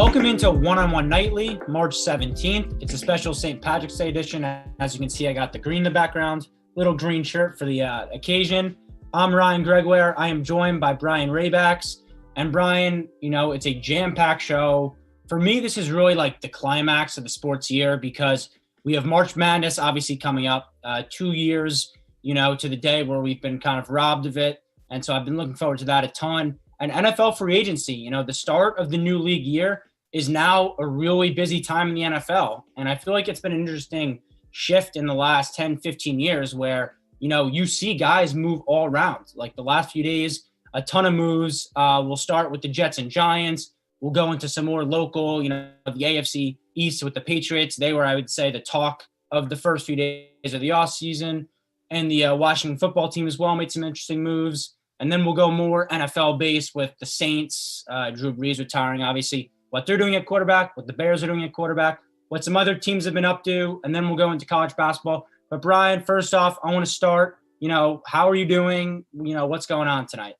Welcome into One-on-One Nightly, March 17th. It's a special St. Patrick's Day edition. As you can see, I got the green in the background, little green shirt for the occasion. I'm Ryan Gregoire. I am joined by Brian Raybacks. And Brian, it's a jam-packed show. For me, this is really like the climax of the sports year because we have March Madness obviously coming up, 2 years, to the day where we've been kind of robbed of it. And so I've been looking forward to that a ton. And NFL free agency, the start of the new league year is now a really busy time in the NFL. And I feel like it's been an interesting shift in the last 10, 15 years where, you see guys move all around. Like the last few days, a ton of moves. We'll start with the Jets and Giants. We'll go into some more local, the AFC East with the Patriots. They were, I would say, the talk of the first few days of the offseason. And the Washington football team as well made some interesting moves. And then we'll go more NFL-based with the Saints, Drew Brees retiring, obviously, what they're doing at quarterback, what the Bears are doing at quarterback, what some other teams have been up to, and then we'll go into college basketball. But, Brian, first off, I want to start, how are you doing? What's going on tonight?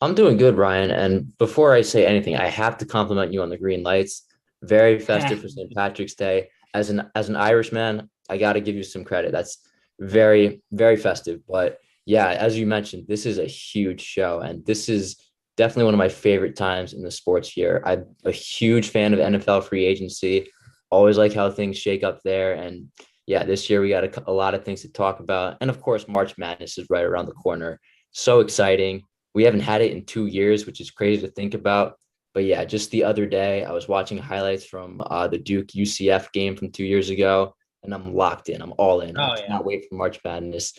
I'm doing good, Ryan. And before I say anything, I have to compliment you on the green lights. Very festive for St. Patrick's Day. As an Irishman, I got to give you some credit. That's very, very festive. But yeah, as you mentioned, this is a huge show, and this is definitely one of my favorite times in the sports year. I'm a huge fan of NFL free agency. Always like how things shake up there. And yeah, this year we got a lot of things to talk about. And of course, March Madness is right around the corner. So exciting. We haven't had it in 2 years, which is crazy to think about. But yeah, just the other day, I was watching highlights from the Duke UCF game from 2 years ago, and I'm locked in. I'm all in. I cannot wait for March Madness.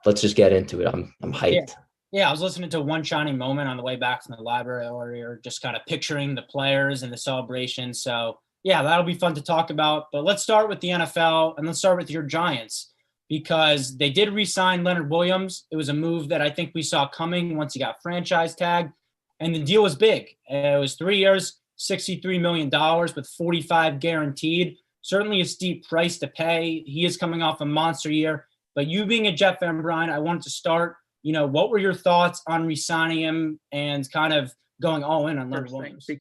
Let's just get into it. I'm hyped. Yeah, I was listening to One Shining Moment on the way back from the library earlier, just kind of picturing the players and the celebration. So, yeah, that'll be fun to talk about. But let's start with the NFL, and let's start with your Giants because they did re-sign Leonard Williams. It was a move that I think we saw coming once he got franchise tagged, and the deal was big. It was 3 years, $63 million with 45 guaranteed. Certainly a steep price to pay. He is coming off a monster year. But you being a Jet fan, Brian, I wanted to start, what were your thoughts on re-signing him and kind of going all in on Leonard Williams? I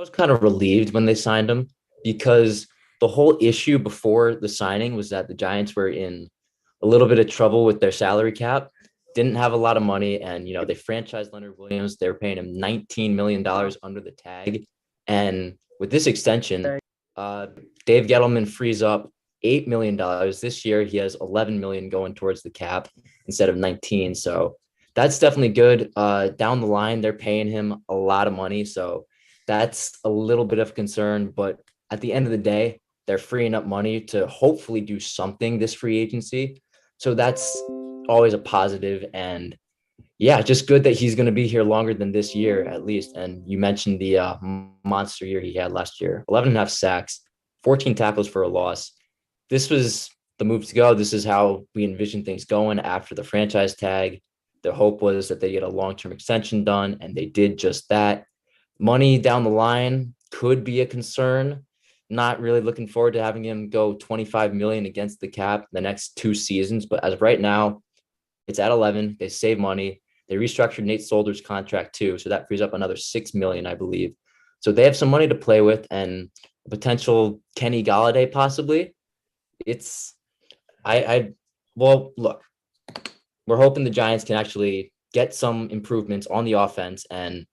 was kind of relieved when they signed him because the whole issue before the signing was that the Giants were in a little bit of trouble with their salary cap, didn't have a lot of money, and, they franchised Leonard Williams. They were paying him $19 million under the tag. And with this extension, Dave Gettleman frees up $8 million. This year, he has $11 million going towards the cap instead of 19. So that's definitely good. Down the line, they're paying him a lot of money. So that's a little bit of concern. But at the end of the day, they're freeing up money to hopefully do something this free agency. So that's always a positive. And yeah, just good that he's going to be here longer than this year, at least. And you mentioned the monster year he had last year, 11 and a half sacks, 14 tackles for a loss. This was the move to go. This is how we envisioned things going after the franchise tag. The hope was that they get a long-term extension done, and they did just that. Money down the line could be a concern. Not really looking forward to having him go $25 million against the cap the next 2 seasons. But as of right now, it's at 11. They save money. They restructured Nate Solder's contract too, so that frees up another $6 million, I believe. So they have some money to play with, and a potential Kenny Golladay possibly. Well, look, we're hoping the Giants can actually get some improvements on the offense, and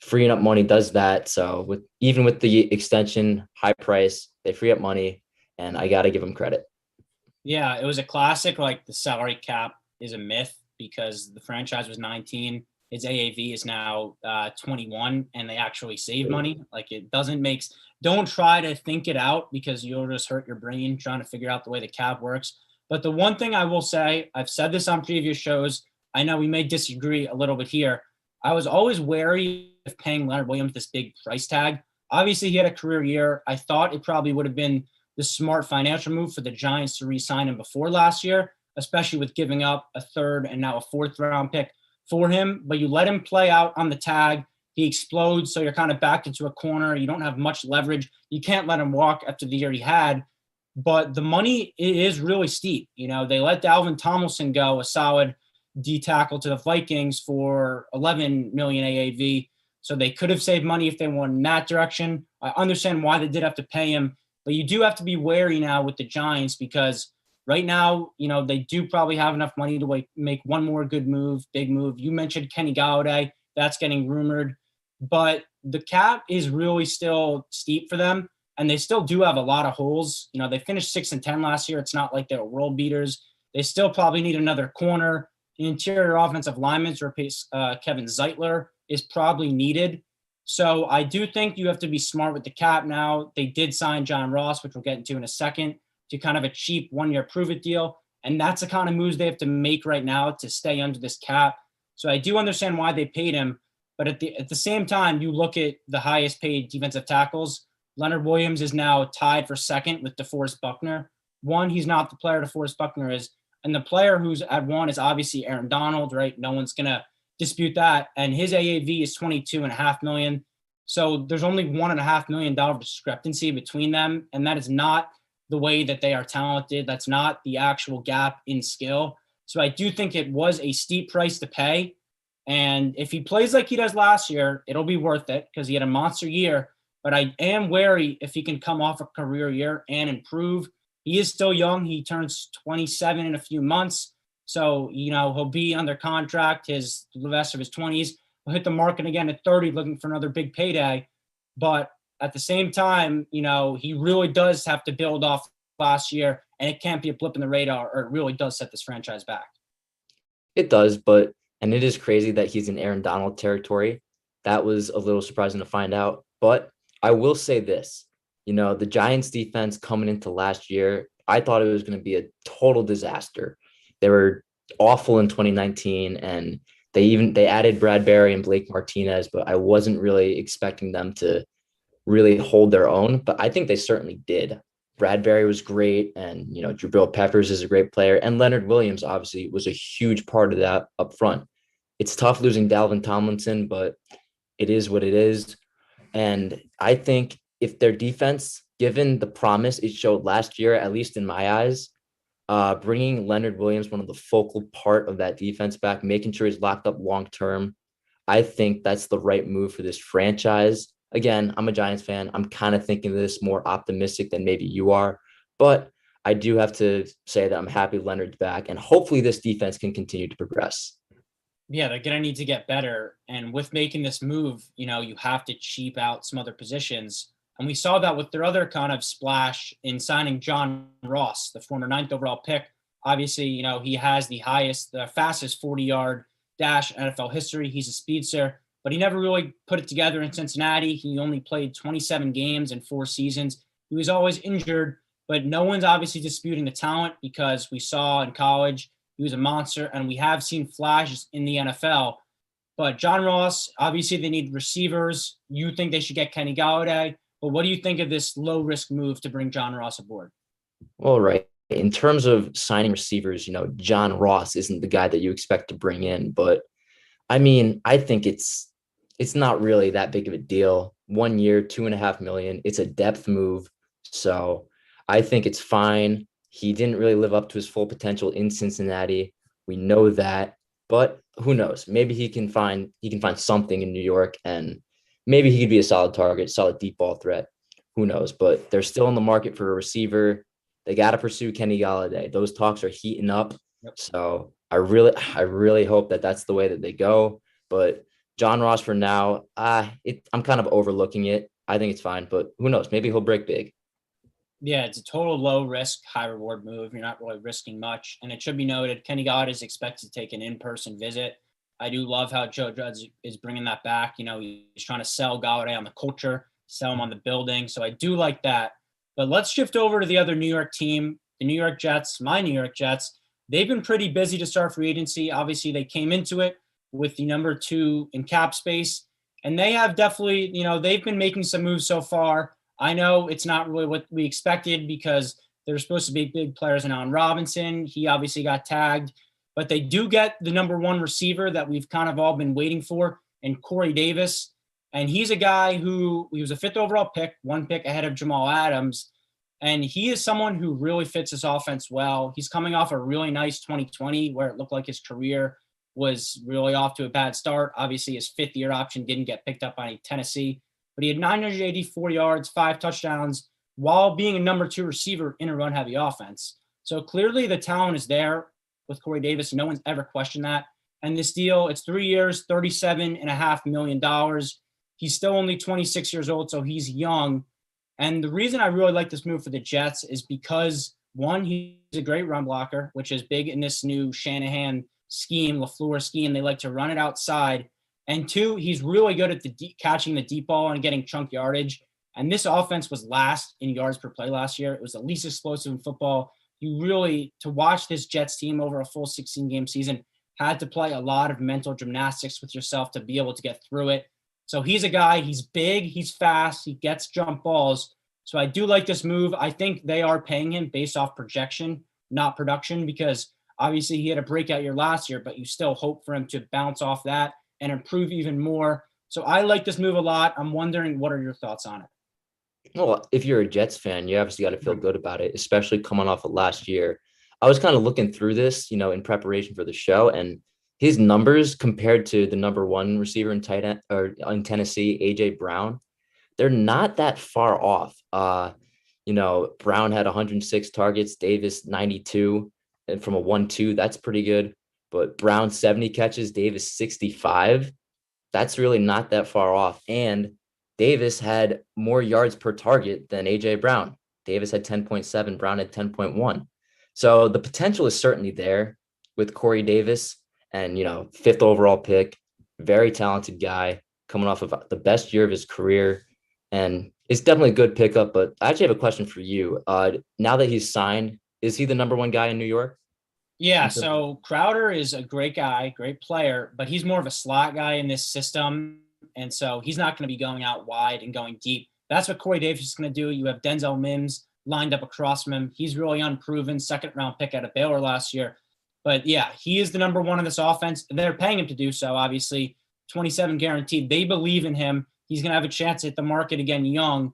freeing up money does that. So even with the extension, high price, they free up money, and I got to give them credit. Yeah, it was a classic. Like the salary cap is a myth because the franchise was 19. His AAV is now 21, and they actually save money. Like don't try to think it out because you'll just hurt your brain trying to figure out the way the cap works. But the one thing I will say, I've said this on previous shows, I know we may disagree a little bit here. I was always wary of paying Leonard Williams this big price tag. Obviously, he had a career year. I thought it probably would have been the smart financial move for the Giants to re-sign him before last year, especially with giving up a third and now a fourth round pick for him. But you let him play out on the tag. He explodes, so you're kind of backed into a corner. You don't have much leverage. You can't let him walk after the year he had. But the money is really steep. They let Dalvin Tomlinson go, a solid D tackle to the Vikings for $11 million AAV. So they could have saved money if they went in that direction. I understand why they did have to pay him, but you do have to be wary now with the Giants because right now, they do probably have enough money to make one more good move, big move. You mentioned Kenny Galladay. That's getting rumored. But the cap is really still steep for them, and they still do have a lot of holes. They finished 6-10 last year. It's not like they were world beaters. They still probably need another corner. The interior offensive lineman to replace Kevin Zeitler is probably needed. So I do think you have to be smart with the cap now. They did sign John Ross, which we'll get into in a second, to kind of a cheap one-year prove-it deal. And that's the kind of moves they have to make right now to stay under this cap. So I do understand why they paid him. But at the same time, you look at the highest paid defensive tackles. Leonard Williams is now tied for second with DeForest Buckner. One, he's not the player DeForest Buckner is. And the player who's at one is obviously Aaron Donald, right? No one's going to dispute that. And his AAV is $22.5 million. So there's only $1.5 million discrepancy between them. And that is not the way that they are talented. That's not the actual gap in skill. So I do think it was a steep price to pay. And if he plays like he does last year, it'll be worth it because he had a monster year. But I am wary if he can come off a career year and improve. He is still young. He turns 27 in a few months. So, he'll be under contract the rest of his 20s. He'll hit the market again at 30 looking for another big payday. But at the same time, he really does have to build off last year, and it can't be a blip in the radar, or it really does set this franchise back. It does, and it is crazy that he's in Aaron Donald territory. That was a little surprising to find out. But I will say this, the Giants defense coming into last year, I thought it was going to be a total disaster. They were awful in 2019, and they added Bradbury and Blake Martinez, but I wasn't really expecting them to really hold their own. But I think they certainly did. Bradbury was great, and Jabril Peppers is a great player, and Leonard Williams obviously was a huge part of that up front. It's tough losing Dalvin Tomlinson, but it is what it is. And I think if their defense, given the promise it showed last year, at least in my eyes, bringing Leonard Williams, one of the focal part of that defense back, making sure he's locked up long term, I think that's the right move for this franchise. Again, I'm a Giants fan. I'm kind of thinking this more optimistic than maybe you are, but I do have to say that I'm happy Leonard's back, and hopefully this defense can continue to progress. Yeah, they're going to need to get better. And with making this move, you have to cheap out some other positions. And we saw that with their other kind of splash in signing John Ross, the former 9th overall pick. Obviously, he has the fastest 40-yard dash in NFL history. He's a speedster, but he never really put it together in Cincinnati. He only played 27 games in 4 seasons. He was always injured, but no one's obviously disputing the talent because we saw in college he was a monster, and we have seen flashes in the NFL. But John Ross, obviously they need receivers. You think they should get Kenny Galladay, but what do you think of this low-risk move to bring John Ross aboard? Well, right. In terms of signing receivers, John Ross isn't the guy that you expect to bring in, but I mean, I think it's not really that big of a deal. 1 year, $2.5 million. It's a depth move. So I think it's fine. He didn't really live up to his full potential in Cincinnati. We know that, but who knows? Maybe he can find something in New York, and maybe he could be a solid target, solid deep ball threat. Who knows? But they're still in the market for a receiver. They got to pursue Kenny Galladay. Those talks are heating up. Yep. So I really hope that that's the way that they go. But John Ross for now, I'm kind of overlooking it. I think it's fine, but who knows? Maybe he'll break big. Yeah, it's a total low risk, high reward move. You're not really risking much. And it should be noted, Kenny Galladay is expected to take an in-person visit. I do love how Joe Judge is bringing that back. He's trying to sell Galladay on the culture, sell him on the building. So I do like that. But let's shift over to the other New York team, the New York Jets, my New York Jets. They've been pretty busy to start free agency. Obviously, they came into it with the number 2 in cap space. And they have definitely, they've been making some moves so far. I know it's not really what we expected because they're supposed to be big players in Allen Robinson. He obviously got tagged. But they do get the number 1 receiver that we've kind of all been waiting for, and Corey Davis. And he's a guy he was a 5th overall pick, 1 pick ahead of Jamal Adams. And he is someone who really fits his offense well. He's coming off a really nice 2020 where it looked like his career. was really off to a bad start. Obviously, his fifth-year option didn't get picked up by Tennessee, but he had 984 yards, 5 touchdowns, while being a number 2 receiver in a run-heavy offense. So clearly the talent is there with Corey Davis. No one's ever questioned that. And this deal, it's 3 years, $37.5 million. He's still only 26 years old, so he's young. And the reason I really like this move for the Jets is because, one, he's a great run blocker, which is big in this new Shanahan scheme, LaFleur scheme. They like to run it outside. And two, he's really good at catching the deep ball and getting chunk yardage. And this offense was last in yards per play last year. It was the least explosive in football. You really, to watch this Jets team over a full 16-game season, had to play a lot of mental gymnastics with yourself to be able to get through it. So he's a guy, he's big, he's fast, he gets jump balls. So I do like this move. I think they are paying him based off projection, not production, because obviously he had a breakout year last year, but you still hope for him to bounce off that and improve even more. So I like this move a lot. I'm wondering, what are your thoughts on it? Well, if you're a Jets fan, you obviously got to feel good about it, especially coming off of last year. I was kind of looking through this, in preparation for the show, and his numbers compared to the number 1 receiver in tight end or in Tennessee, AJ Brown, they're not that far off. Brown had 106 targets, Davis 92, and from a 1-2, that's pretty good. But Brown 70 catches, Davis 65. That's really not that far off. And Davis had more yards per target than AJ Brown. Davis had 10.7, Brown had 10.1. So the potential is certainly there with Corey Davis, and 5th overall pick, very talented guy coming off of the best year of his career. And it's definitely a good pickup. But I actually have a question for you. Now that he's signed, is he the number 1 guy in New York? Yeah, so Crowder is a great guy, great player, but he's more of a slot guy in this system. And so he's not going to be going out wide and going deep. That's what Corey Davis is going to do. You have Denzel Mims lined up across from him. He's really unproven, 2nd-round pick out of Baylor last year. But yeah, he is the number 1 in this offense. They're paying him to do so, obviously. 27 guaranteed. They believe in him. He's going to have a chance to hit the market again young.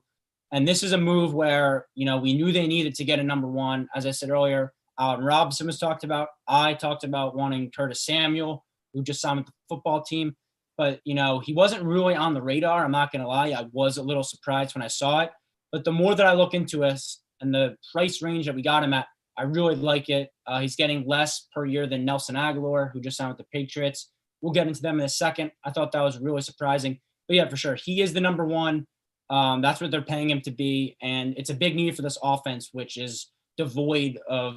And this is a move where, we knew they needed to get a number 1. As I said earlier, Allen Robinson was talked about. I talked about wanting Curtis Samuel, who just signed with the football team. But, he wasn't really on the radar. I'm not going to lie. I was a little surprised when I saw it. But the more that I look into us and the price range that we got him at, I really like it. He's getting less per year than Nelson Aguilar, who just signed with the Patriots. We'll get into them in a second. I thought that was really surprising. But yeah, for sure, he is the number 1. That's what they're paying him to be. And it's a big need for this offense, which is devoid of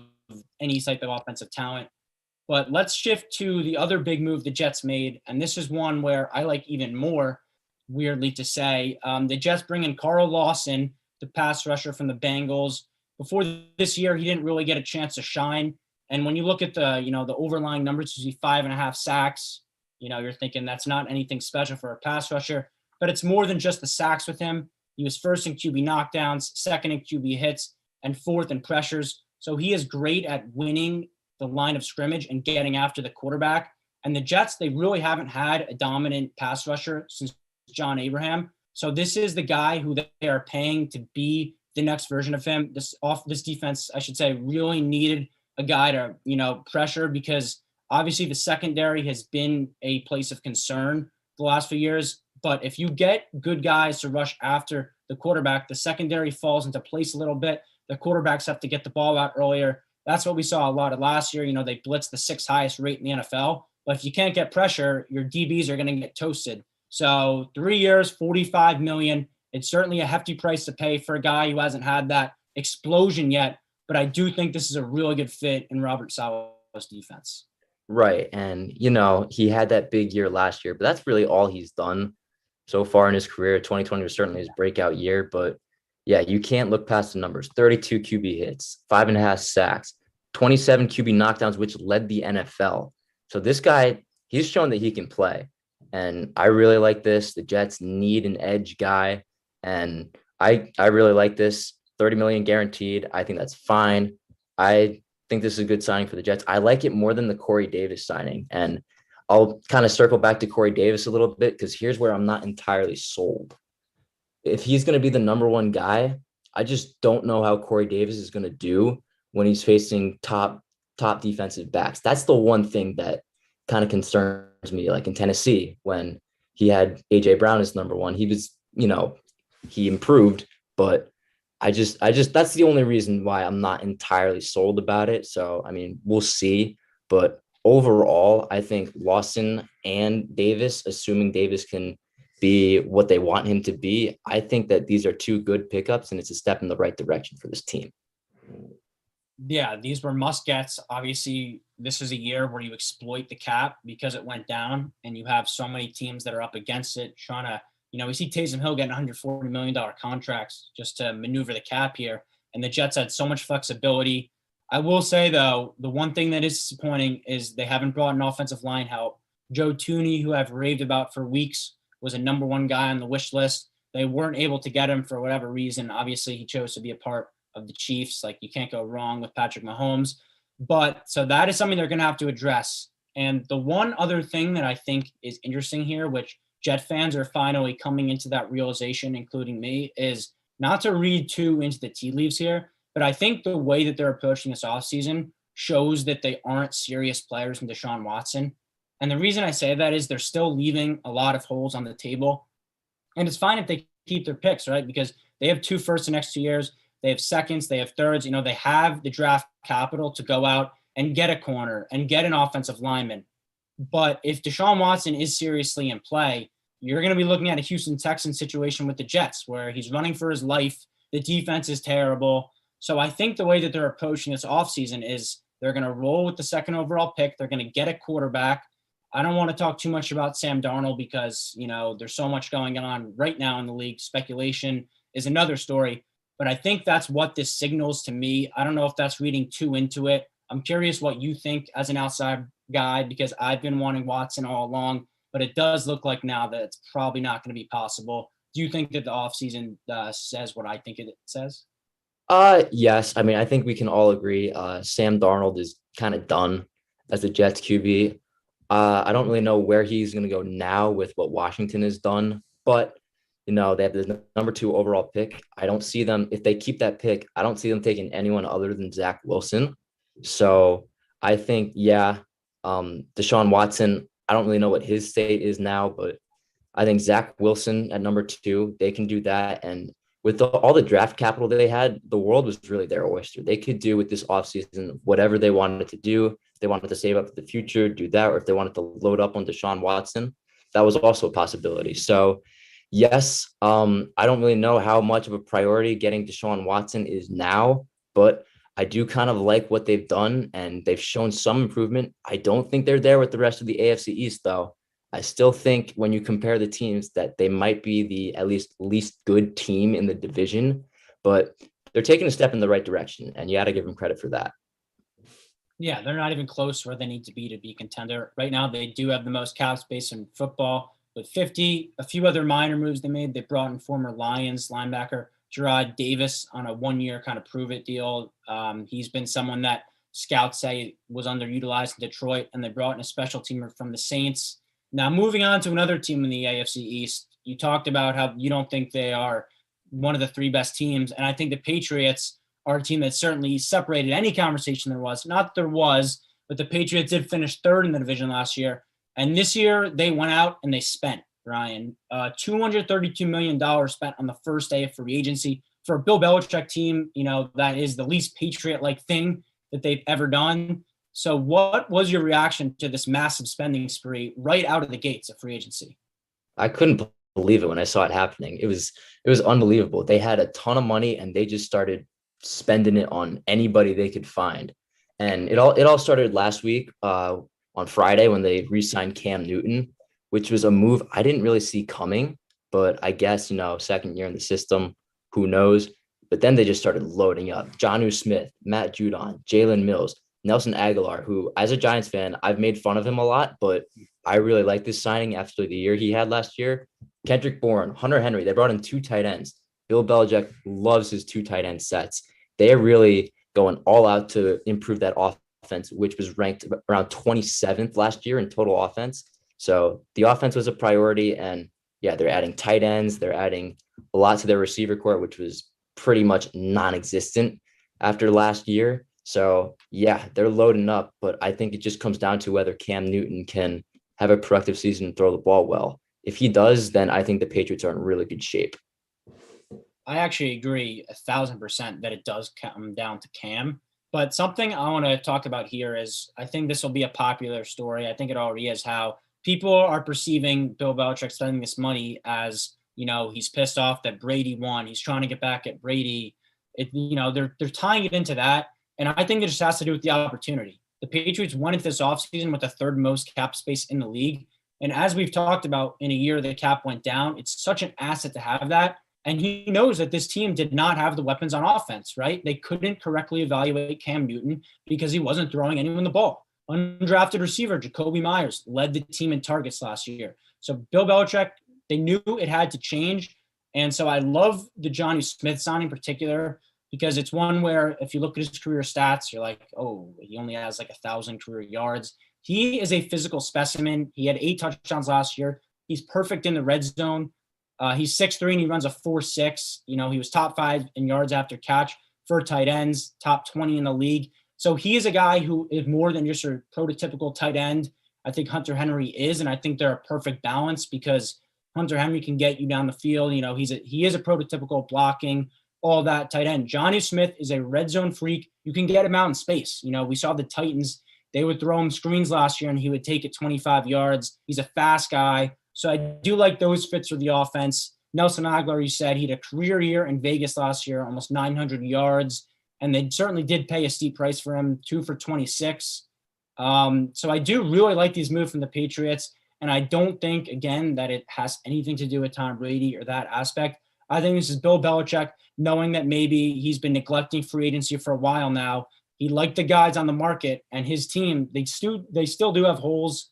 any type of offensive talent. But let's shift to the other big move the Jets made. And this is one where I like even more, weirdly to say. The Jets bring in Carl Lawson, the pass rusher from the Bengals. Before this year, he didn't really get a chance to shine. And when you look at the, the overlying numbers, you see 5.5 sacks. You're thinking that's not anything special for a pass rusher, but it's more than just the sacks with him. He was 1st in QB knockdowns, 2nd in QB hits, and 4th in pressures. So he is great at winning the line of scrimmage and getting after the quarterback. And the Jets, they really haven't had a dominant pass rusher since John Abraham. So this is the guy who they are paying to be the next version of him. This defense, I should say, really needed a guy to, pressure, because obviously the secondary has been a place of concern the last few years. But if you get good guys to rush after the quarterback, the secondary falls into place a little bit. The quarterbacks have to get the ball out earlier. That's what we saw a lot of last year. They blitzed the 6th highest rate in the NFL. But if you can't get pressure, your DBs are going to get toasted. So 3 years, $45 million. It's certainly a hefty price to pay for a guy who hasn't had that explosion yet. But I do think this is a really good fit in Robert Saleh's defense. Right. And, he had that big year last year, but that's really all he's done so far in his career. 2020 was certainly his breakout year. But, yeah, you can't look past the numbers. 32 QB hits, 5.5 sacks, 27 QB knockdowns, which led the NFL. So this guy, he's shown that he can play. And I really like this. The Jets need an edge guy. And I really like this. 30 million guaranteed. I think that's fine. I think this is a good signing for the Jets. I like it more than the Corey Davis signing. And I'll kind of circle back to Corey Davis a little bit, because here's where I'm not entirely sold. If he's going to be the number 1 guy, I just don't know how Corey Davis is going to do when he's facing top defensive backs. That's the one thing that kind of concerns me. Like in Tennessee, when he had AJ Brown as number one, he was, he improved, but that's the only reason why I'm not entirely sold about it. So, I mean, we'll see. But overall, I think Lawson and Davis, assuming Davis can be what they want him to be, I think that these are two good pickups and it's a step in the right direction for this team. Yeah, these were must gets. Obviously, this is a year where you exploit the cap because it went down and you have so many teams that are up against it trying to, we see Taysom Hill getting $140 million contracts just to maneuver the cap here. And the Jets had so much flexibility. I will say, though, the one thing that is disappointing is they haven't brought an offensive line help. Joe Tooney, who I've raved about for weeks, was a number one guy on the wish list. They weren't able to get him for whatever reason. Obviously, he chose to be a part of the Chiefs. Like, you can't go wrong with Patrick Mahomes. But so that is something they're going to have to address. And the one other thing that I think is interesting here, which Jet fans are finally coming into that realization, including me, is not to read too into the tea leaves here, but I think the way that they're approaching this offseason shows that they aren't serious players in Deshaun Watson. And the reason I say that is they're still leaving a lot of holes on the table. And it's fine if they keep their picks, right? Because they have 2 firsts the next 2 years. They have seconds, they have thirds. They have the draft capital to go out and get a corner and get an offensive lineman. But if Deshaun Watson is seriously in play, you're going to be looking at a Houston Texans situation with the Jets where he's running for his life. The defense is terrible. So I think the way that they're approaching this offseason is they're going to roll with the second overall pick. They're going to get a quarterback. I don't want to talk too much about Sam Darnold because, there's so much going on right now in the league. Speculation is another story. But I think that's what this signals to me. I don't know if that's reading too into it. I'm curious what you think as an outside guy because I've been wanting Watson all along, but it does look like now that it's probably not going to be possible. Do you think that the offseason says what I think it says? Yes. I mean, I think we can all agree. Sam Darnold is kind of done as the Jets QB. I don't really know where he's going to go now with what Washington has done, but they have the number 2 overall pick. I don't see them, if they keep that pick, I don't see them taking anyone other than Zach Wilson. So I think, Deshaun Watson, I don't really know what his state is now, but I think Zach Wilson at number 2, they can do that. And with all the draft capital that they had, the world was really their oyster. They could do with this offseason whatever they wanted to do. If they wanted to save up for the future, do that. Or if they wanted to load up on Deshaun Watson, that was also a possibility. So yes, I don't really know how much of a priority getting Deshaun Watson is now, but I do kind of like what they've done and they've shown some improvement. I don't think they're there with the rest of the AFC East, though. I still think when you compare the teams that they might be the at least good team in the division, but they're taking a step in the right direction, and you got to give them credit for that. Yeah, they're not even close where they need to be contender. Right now, they do have the most cap space in football with 50. A few other minor moves they made. They brought in former Lions linebacker Gerard Davis on a 1-year kind of prove-it deal. He's been someone that scouts say was underutilized in Detroit, and they brought in a special teamer from the Saints. Now, moving on to another team in the AFC East, you talked about how you don't think they are one of the 3 best teams, and I think the Patriots are a team that certainly separated any conversation there was. Not that there was, but the Patriots did finish 3rd in the division last year. And this year they went out and they spent, Ryan, $232 million spent on the first day of free agency for a Bill Belichick team. That is the least Patriot-like thing that they've ever done. So what was your reaction to this massive spending spree right out of the gates of free agency? I couldn't believe it when I saw it happening. It was unbelievable. They had a ton of money and they just started spending it on anybody they could find. And it all started last week on Friday when they re-signed Cam Newton, which was a move I didn't really see coming, but I guess, second year in the system, who knows? But then they just started loading up. Jonnu Smith, Matt Judon, Jalen Mills, Nelson Aguilar, who as a Giants fan, I've made fun of him a lot, but I really like this signing after the year he had last year. Kendrick Bourne, Hunter Henry, they brought in 2 tight ends. Bill Belichick loves his 2 tight end sets. They're really going all out to improve that offense, which was ranked around 27th last year in total offense. So the offense was a priority, and they're adding tight ends. They're adding a lot to their receiver core, which was pretty much non-existent after last year. So yeah, they're loading up, but I think it just comes down to whether Cam Newton can have a productive season and throw the ball well. If he does, then I think the Patriots are in really good shape. I actually agree 1,000% that it does come down to Cam. But something I want to talk about here is I think this will be a popular story. I think it already is how people are perceiving Bill Belichick spending this money as, he's pissed off that Brady won. He's trying to get back at Brady. They're tying it into that. And I think it just has to do with the opportunity. The Patriots won it this offseason with the third most cap space in the league. And as we've talked about, in a year the cap went down, it's such an asset to have that. And he knows that this team did not have the weapons on offense, right? They couldn't correctly evaluate Cam Newton because he wasn't throwing anyone the ball. Undrafted receiver Jacoby Myers led the team in targets last year. So Bill Belichick, they knew it had to change. And so I love the Johnny Smith signing in particular because it's one where if you look at his career stats, you're like, oh, he only has like 1,000 career yards. He is a physical specimen. He had 8 touchdowns last year. He's perfect in the red zone. He's 6'3" and he runs a 4.6. He was top 5 in yards after catch for tight ends, top 20 in the league. So he is a guy who is more than just a prototypical tight end. I think Hunter Henry is, and I think they're a perfect balance because Hunter Henry can get you down the field. He is a prototypical blocking, all that tight end. Johnny Smith is a red zone freak. You can get him out in space. We saw the Titans, they would throw him screens last year and he would take it 25 yards. He's a fast guy. So I do like those fits for the offense. Nelson Aguilar, you said, he had a career year in Vegas last year, almost 900 yards. And they certainly did pay a steep price for him, 2 for 26. So I do really like these moves from the Patriots. And I don't think, again, that it has anything to do with Tom Brady or that aspect. I think this is Bill Belichick knowing that maybe he's been neglecting free agency for a while now. He liked the guys on the market and his team. They still do have holes.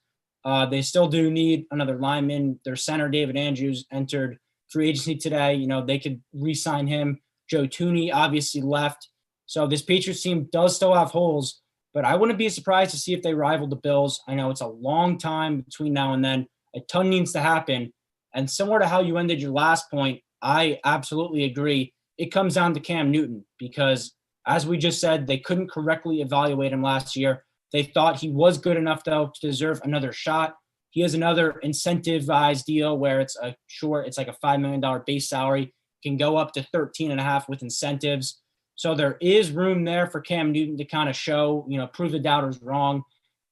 They still do need another lineman. Their center, David Andrews, entered free agency today. They could re-sign him. Joe Tooney obviously left. So this Patriots team does still have holes, but I wouldn't be surprised to see if they rival the Bills. I know it's a long time between now and then. A ton needs to happen. And similar to how you ended your last point, I absolutely agree. It comes down to Cam Newton because, as we just said, they couldn't correctly evaluate him last year. They thought he was good enough, though, to deserve another shot. He has another incentivized deal where it's like a $5 million base salary, can go up to 13.5 with incentives. So there is room there for Cam Newton to kind of show, prove the doubters wrong.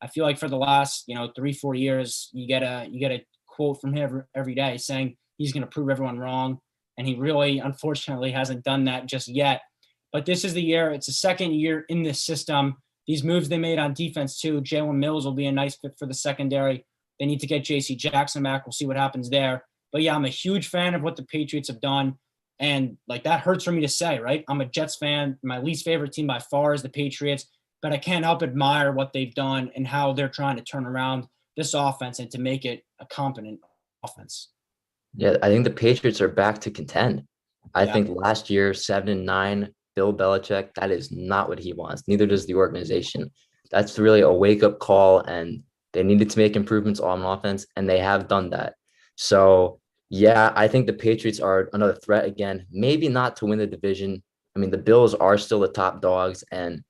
I feel like for the last, 3-4 years, you get a quote from him every day saying he's going to prove everyone wrong. And he really, unfortunately, hasn't done that just yet. But this is the year. It's the second year in this system. These moves they made on defense, too. Jalen Mills will be a nice fit for the secondary. They need to get J.C. Jackson back. We'll see what happens there. But, yeah, I'm a huge fan of what the Patriots have done. And, that hurts for me to say, right? I'm a Jets fan. My least favorite team by far is the Patriots. But I can't help admire what they've done and how they're trying to turn around this offense and to make it a competent offense. Yeah, I think the Patriots are back to contend. I think last year, 7-9, Bill Belichick, that is not what he wants. Neither does the organization. That's really a wake-up call, and they needed to make improvements on offense, and they have done that. So, yeah, I think the Patriots are another threat again. Maybe not to win the division. I mean, the Bills are still the top dogs, and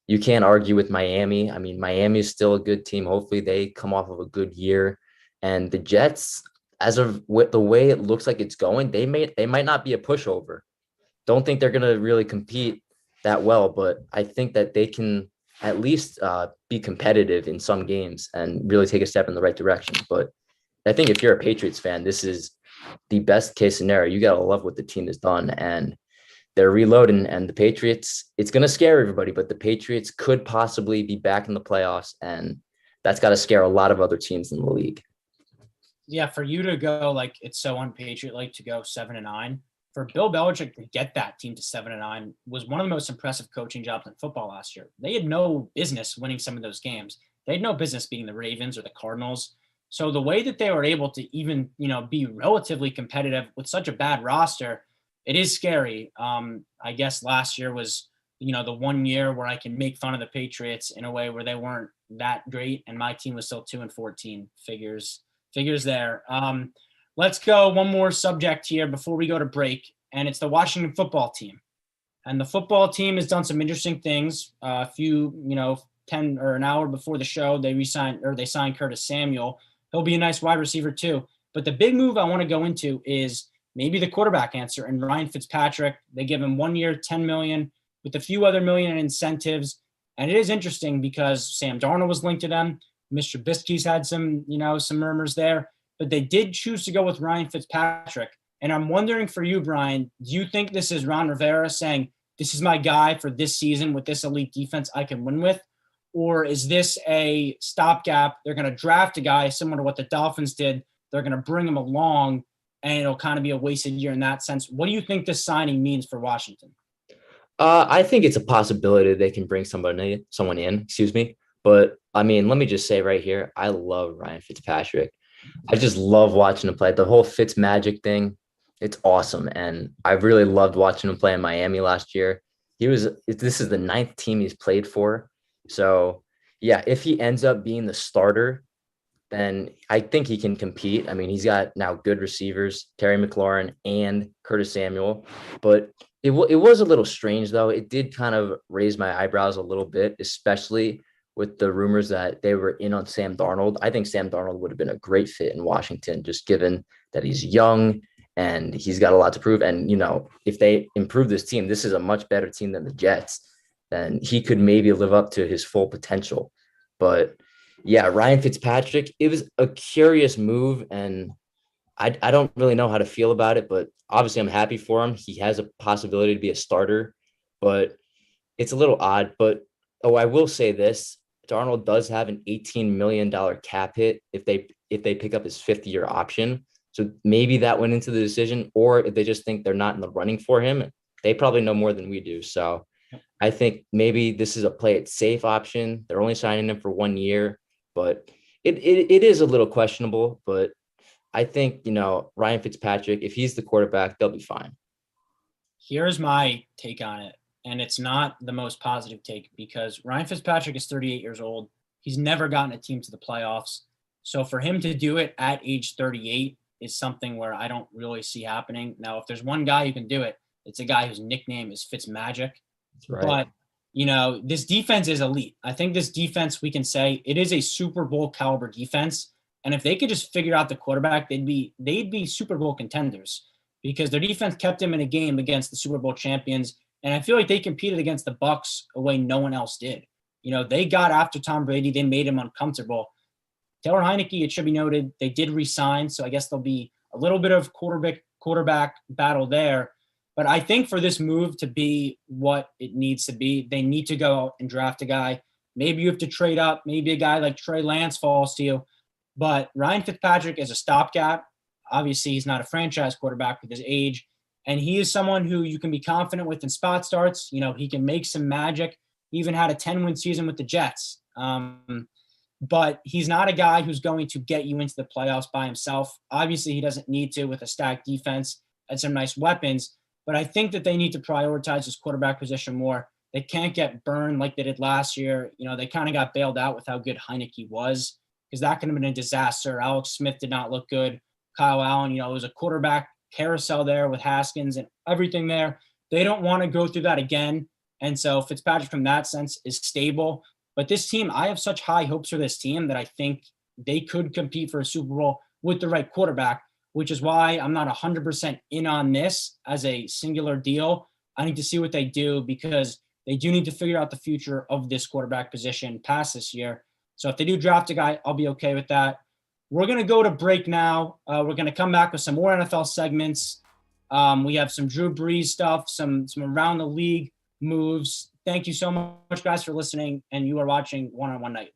you can't argue with Miami. I mean, Miami is still a good team. Hopefully they come off of a good year. And the Jets, as of the way it looks like it's going, they might not be a pushover. Don't think they're going to really compete that well, but I think that they can at least be competitive in some games and really take a step in the right direction. But I think if you're a Patriots fan, this is the best case scenario. You got to love what the team has done, and they're reloading. And the Patriots, it's going to scare everybody, but the Patriots could possibly be back in the playoffs, and that's got to scare a lot of other teams in the league. Yeah, for you to go it's so unpatriot-like to go 7-9. For Bill Belichick to get that team to 7-9 was one of the most impressive coaching jobs in football last year. They had no business winning some of those games. They had no business beating the Ravens or the Cardinals. So the way that they were able to even, be relatively competitive with such a bad roster, it is scary. I guess last year was, the one year where I can make fun of the Patriots in a way where they weren't that great, and my team was still 2-14. Figures there. Let's go one more subject here before we go to break, and it's the Washington football team. And the football team has done some interesting things. A few, 10 or an hour before the show, they signed Curtis Samuel. He'll be a nice wide receiver too. But the big move I want to go into is maybe the quarterback answer and Ryan Fitzpatrick. They give him 1 year, $10 million with a few other million in incentives. And it is interesting because Sam Darnold was linked to them. Mr. Trubisky's had some murmurs there, but they did choose to go with Ryan Fitzpatrick. And I'm wondering for you, Brian, do you think this is Ron Rivera saying, this is my guy for this season with this elite defense I can win with? Or is this a stopgap? They're going to draft a guy similar to what the Dolphins did. They're going to bring him along, and it'll kind of be a wasted year in that sense. What do you think this signing means for Washington? I think it's a possibility they can bring someone in, But I mean, let me just say right here, I love Ryan Fitzpatrick. I just love watching him play. The whole Fitz magic thing, it's awesome. And I really loved watching him play in Miami last year. This is the 9th team he's played for. So yeah, if he ends up being the starter, then I think he can compete. I mean, he's got now good receivers, Terry McLaurin and Curtis Samuel, but it was a little strange though. It did kind of raise my eyebrows a little bit, especially with the rumors that they were in on Sam Darnold. I think Sam Darnold would have been a great fit in Washington, just given that he's young and he's got a lot to prove. And, if they improve this team, this is a much better team than the Jets, then he could maybe live up to his full potential. But yeah, Ryan Fitzpatrick, it was a curious move, and I don't really know how to feel about it, but obviously I'm happy for him. He has a possibility to be a starter, but it's a little odd. But I will say this, Darnold does have an $18 million cap hit if they pick up his 5th-year option. So maybe that went into the decision, or if they just think they're not in the running for him, they probably know more than we do. So I think maybe this is a play it safe option. They're only signing him for 1 year, but it is a little questionable. But I think, Ryan Fitzpatrick, if he's the quarterback, they'll be fine. Here's my take on it. And it's not the most positive take because Ryan Fitzpatrick is 38 years old. He's never gotten a team to the playoffs. So for him to do it at age 38 is something where I don't really see happening. Now, if there's one guy who can do it, it's a guy whose nickname is Fitzmagic. That's right. But, this defense is elite. I think this defense, we can say it is a Super Bowl caliber defense. And if they could just figure out the quarterback, they'd be Super Bowl contenders because their defense kept them in a game against the Super Bowl champions. And I feel like they competed against the Bucs a way no one else did. They got after Tom Brady. They made him uncomfortable. Taylor Heineke, it should be noted, they did resign. So I guess there'll be a little bit of quarterback battle there. But I think for this move to be what it needs to be, they need to go out and draft a guy. Maybe you have to trade up. Maybe a guy like Trey Lance falls to you. But Ryan Fitzpatrick is a stopgap. Obviously, he's not a franchise quarterback with his age. And he is someone who you can be confident with in spot starts. He can make some magic. He even had a 10-win season with the Jets. But he's not a guy who's going to get you into the playoffs by himself. Obviously, he doesn't need to with a stacked defense and some nice weapons. But I think that they need to prioritize his quarterback position more. They can't get burned like they did last year. They kind of got bailed out with how good Heineke was because that could have been a disaster. Alex Smith did not look good. Kyle Allen, it was a quarterback carousel there with Haskins and everything there. They don't want to go through that again. And so Fitzpatrick from that sense is stable. But this team, I have such high hopes for this team that I think they could compete for a Super Bowl with the right quarterback, which is why I'm not 100% in on this as a singular deal. I need to see what they do because they do need to figure out the future of this quarterback position past this year. So if they do draft a guy, I'll be okay with that. We're going to go to break now. We're going to come back with some more NFL segments. We have some Drew Brees stuff, some around the league moves. Thank you so much, guys, for listening, and you are watching One on One Nightly.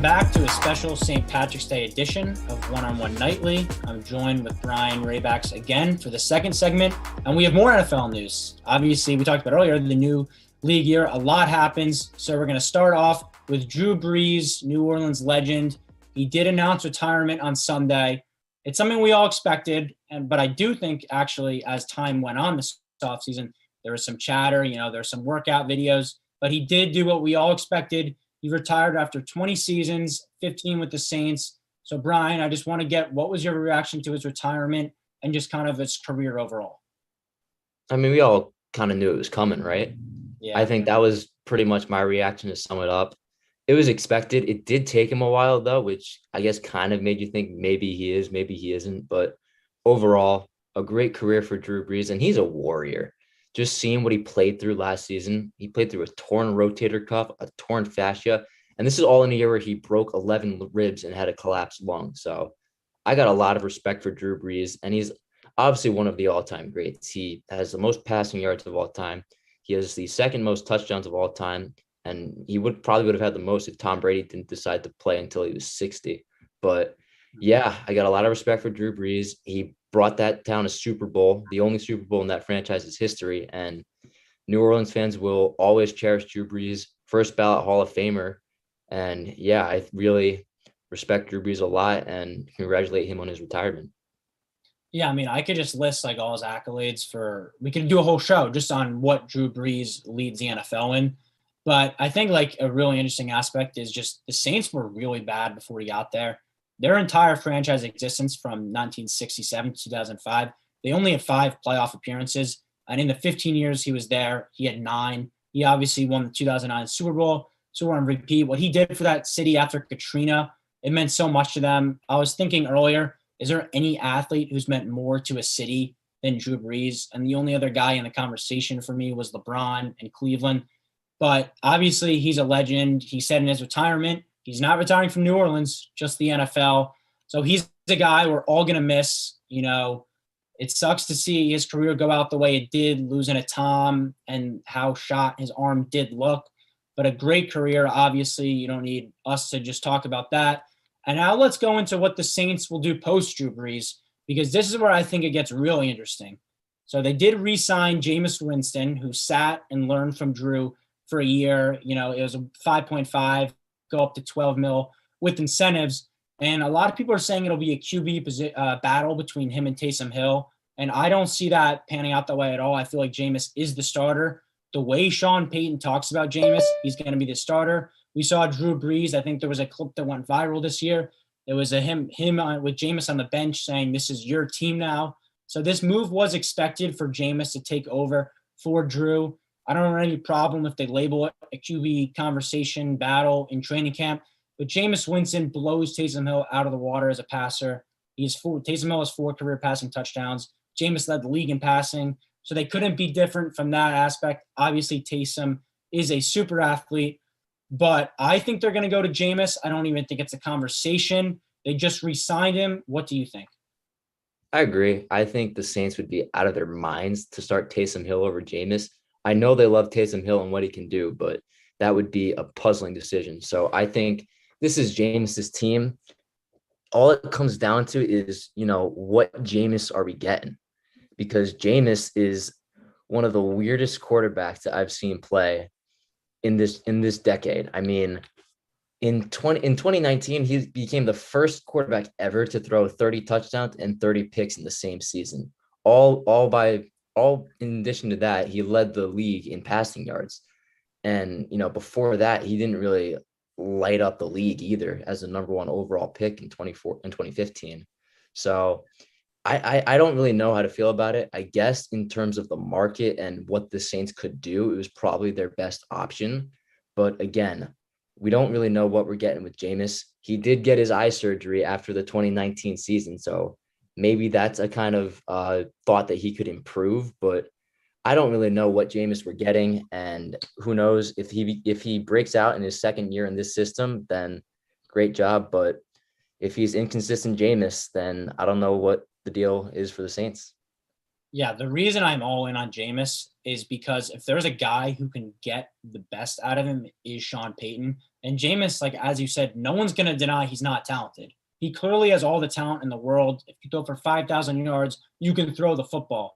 Welcome back to a special St. Patrick's Day edition of One-on-One Nightly. I'm joined with Brian Raybacks again for the second segment, and we have more NFL news. Obviously, we talked about earlier, the new league year, a lot happens. So we're going to start off with Drew Brees, New Orleans legend. He did announce retirement on Sunday. It's something we all expected, but I do think actually as time went on this offseason, there was some chatter, there's some workout videos, but he did do what we all expected. He retired after 20 seasons, 15 with the Saints. So, Brian, I just want to get what was your reaction to his retirement and just kind of his career overall? I mean, we all kind of knew it was coming, right? Yeah. I think that was pretty much my reaction to sum it up. It was expected. It did take him a while, though, which I guess kind of made you think maybe he is, maybe he isn't. But overall, a great career for Drew Brees, and he's a warrior. Just seeing what he played through last season, he played through a torn rotator cuff, a torn fascia, and this is all in a year where he broke 11 ribs and had a collapsed lung. So I got a lot of respect for Drew Brees, and he's obviously one of the all-time greats. He has the most passing yards of all time. He has the second most touchdowns of all time, and he would have had the most if Tom Brady didn't decide to play until he was 60. But yeah, I got a lot of respect for Drew Brees. He brought that down a Super Bowl, the only Super Bowl in that franchise's history. And New Orleans fans will always cherish Drew Brees, first ballot Hall of Famer. And yeah, I really respect Drew Brees a lot and congratulate him on his retirement. Yeah, I mean, I could just list like all his accolades we could do a whole show just on what Drew Brees leads the NFL in. But I think like a really interesting aspect is just the Saints were really bad before he got there. Their entire franchise existence from 1967 to 2005, they only had 5 playoff appearances. And in the 15 years he was there, he had 9. He obviously won the 2009 Super Bowl, Super Bowl MVP. What he did for that city after Katrina, it meant so much to them. I was thinking earlier, is there any athlete who's meant more to a city than Drew Brees? And the only other guy in the conversation for me was LeBron in Cleveland. But obviously he's a legend. He said in his retirement, he's not retiring from New Orleans, just the NFL. So he's a guy we're all going to miss. It sucks to see his career go out the way it did, losing a Tom and how shot his arm did look. But a great career, obviously. You don't need us to just talk about that. And now let's go into what the Saints will do post Drew Brees, because this is where I think it gets really interesting. So they did re-sign Jameis Winston, who sat and learned from Drew for a year. It was a 5.5, go up to 12 mil with incentives. And a lot of people are saying it'll be a QB battle between him and Taysom Hill. And I don't see that panning out that way at all. I feel like Jameis is the starter. The way Sean Payton talks about Jameis, he's going to be the starter. We saw Drew Brees. I think there was a clip that went viral this year. It was him with Jameis on the bench saying, "This is your team now." So this move was expected for Jameis to take over for Drew. I don't have any problem if they label it a QB conversation battle in training camp. But Jameis Winston blows Taysom Hill out of the water as a passer. Taysom Hill has 4 career passing touchdowns. Jameis led the league in passing. So they couldn't be different from that aspect. Obviously, Taysom is a super athlete. But I think they're going to go to Jameis. I don't even think it's a conversation. They just re-signed him. What do you think? I agree. I think the Saints would be out of their minds to start Taysom Hill over Jameis. I know they love Taysom Hill and what he can do, but that would be a puzzling decision. So I think this is Jameis's team. All it comes down to is, what Jameis are we getting? Because Jameis is one of the weirdest quarterbacks that I've seen play in this decade. I mean, in 2019, he became the first quarterback ever to throw 30 touchdowns and 30 picks in the same season. All in addition to that, he led the league in passing yards. And, before that, he didn't really light up the league either as the number 1 overall pick in 2015. So I don't really know how to feel about it. I guess in terms of the market and what the Saints could do, it was probably their best option. But again, we don't really know what we're getting with Jameis. He did get his eye surgery after the 2019 season. So maybe that's a kind of thought that he could improve. But I don't really know what Jameis we're getting. And who knows if he breaks out in his second year in this system, then great job. But if he's inconsistent Jameis, then I don't know what the deal is for the Saints. Yeah, the reason I'm all in on Jameis is because if there's a guy who can get the best out of him is Sean Payton. And Jameis, like as you said, no one's going to deny he's not talented. He clearly has all the talent in the world. If you throw for 5,000 yards, you can throw the football.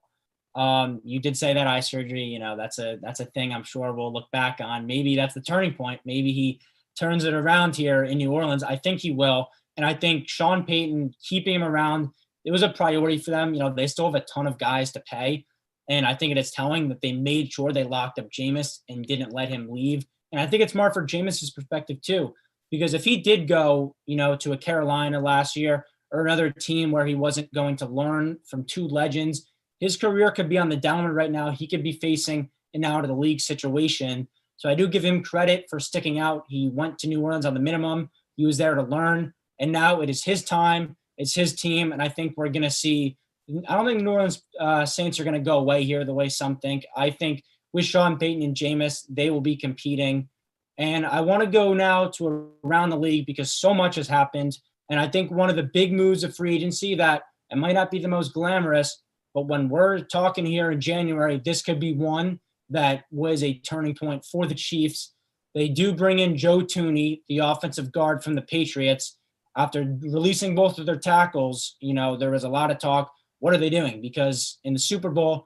You did say that eye surgery, that's a thing I'm sure we'll look back on. Maybe that's the turning point. Maybe he turns it around here in New Orleans. I think he will. And I think Sean Payton keeping him around, it was a priority for them. They still have a ton of guys to pay. And I think it is telling that they made sure they locked up Jameis and didn't let him leave. And I think it's more for Jameis's perspective too, because if he did go, to a Carolina last year or another team where he wasn't going to learn from two legends, his career could be on the downward right now. He could be facing an out of the league situation. So I do give him credit for sticking out. He went to New Orleans on the minimum. He was there to learn. And now it is his time. It's his team. And I think we're going to see, I don't think New Orleans Saints are going to go away here the way some think. I think with Sean Payton and Jameis, they will be competing. And I want to go now to around the league because so much has happened. And I think one of the big moves of free agency that it might not be the most glamorous, but when we're talking here in January, this could be one that was a turning point for the Chiefs. They do bring in Joe Thuney, the offensive guard from the Patriots. After releasing both of their tackles, there was a lot of talk. What are they doing? Because in the Super Bowl,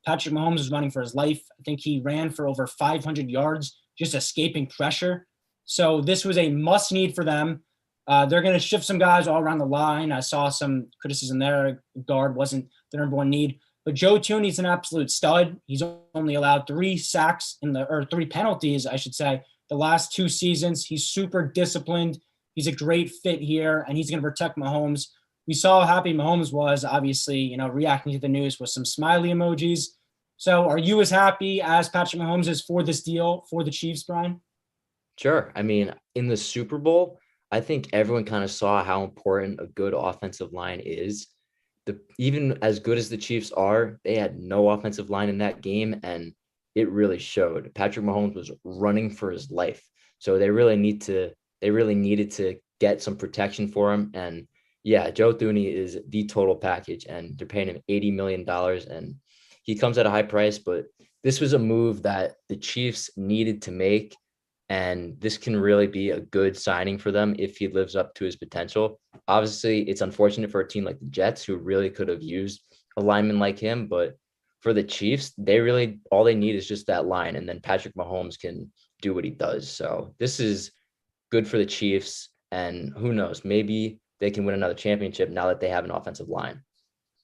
Patrick Mahomes was running for his life. I think he ran for over 500 yards, just escaping pressure. So this was a must need for them. They're going to shift some guys all around the line. I saw some criticism there. Guard wasn't the number one need. But Joe Thuney's an absolute stud. He's only allowed 3 sacks or 3 penalties, I should say, the last 2 seasons. He's super disciplined. He's a great fit here, and he's going to protect Mahomes. We saw how happy Mahomes was, obviously, reacting to the news with some smiley emojis. So are you as happy as Patrick Mahomes is for this deal for the Chiefs, Brian? Sure. I mean, in the Super Bowl, I think everyone kind of saw how important a good offensive line is. Even as good as the Chiefs are, they had no offensive line in that game, and it really showed. Patrick Mahomes was running for his life. So they really needed to get some protection for him. And yeah, Joe Thuney is the total package, and they're paying him $80 million, and he comes at a high price, but this was a move that the Chiefs needed to make. And this can really be a good signing for them if he lives up to his potential. Obviously, it's unfortunate for a team like the Jets, who really could have used a lineman like him. But for the Chiefs, all they need is just that line. And then Patrick Mahomes can do what he does. So this is good for the Chiefs. And who knows, maybe they can win another championship now that they have an offensive line.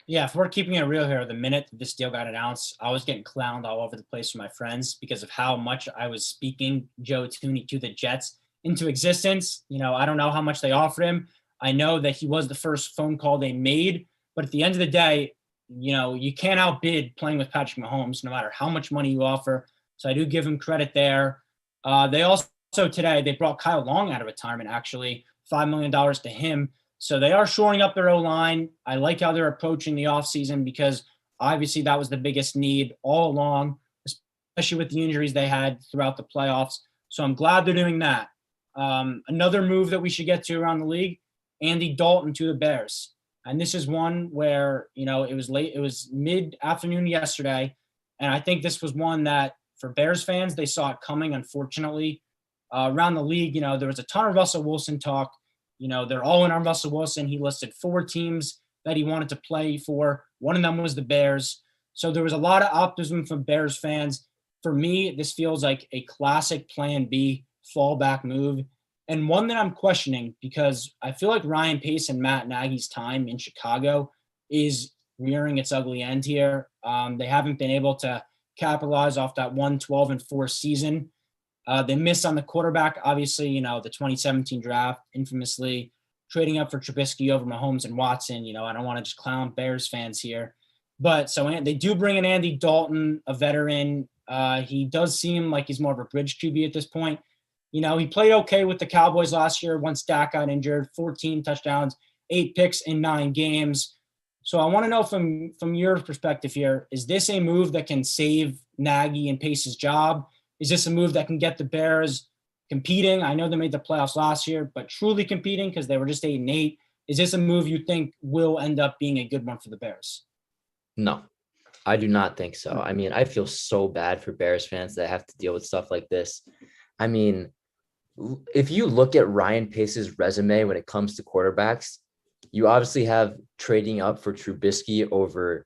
Yeah, if we're keeping it real here, the minute this deal got announced, I was getting clowned all over the place from my friends because of how much I was speaking Joe Thuney to the Jets into existence. I don't know how much they offered him. I know that he was the first phone call they made, but at the end of the day, you can't outbid playing with Patrick Mahomes no matter how much money you offer. So I do give him credit there. They also today, they brought Kyle Long out of retirement, actually, $5 million to him. So they are shoring up their O-line. I like how they're approaching the offseason because obviously that was the biggest need all along, especially with the injuries they had throughout the playoffs. So I'm glad they're doing that. Another move that we should get to around the league, Andy Dalton to the Bears. And this is one where, it was late. It was mid-afternoon yesterday. And I think this was one that for Bears fans, they saw it coming, unfortunately. Around the league, there was a ton of Russell Wilson talk. They're all in on Russell Wilson. He listed 4 teams that he wanted to play for. One of them was the Bears. So there was a lot of optimism from Bears fans. For me, this feels like a classic plan B fallback move, and one that I'm questioning because I feel like Ryan Pace and Matt Nagy's time in Chicago is rearing its ugly end here. They haven't been able to capitalize off that 1-12-4 season. They missed on the quarterback, obviously, the 2017 draft, infamously trading up for Trubisky over Mahomes and Watson. I don't want to just clown Bears fans here. But so they do bring in Andy Dalton, a veteran. He does seem like he's more of a bridge QB at this point. He played okay with the Cowboys last year once Dak got injured, 14 touchdowns, 8 picks in 9 games. So I want to know from your perspective here, is this a move that can save Nagy and Pace's job? Is this a move that can get the Bears competing? I know they made the playoffs last year, but truly competing because they were just 8-8. Is this a move you think will end up being a good one for the Bears? No, I do not think so. I mean, I feel so bad for Bears fans that have to deal with stuff like this. I mean, If you look at Ryan Pace's resume when it comes to quarterbacks, you obviously have trading up for Trubisky over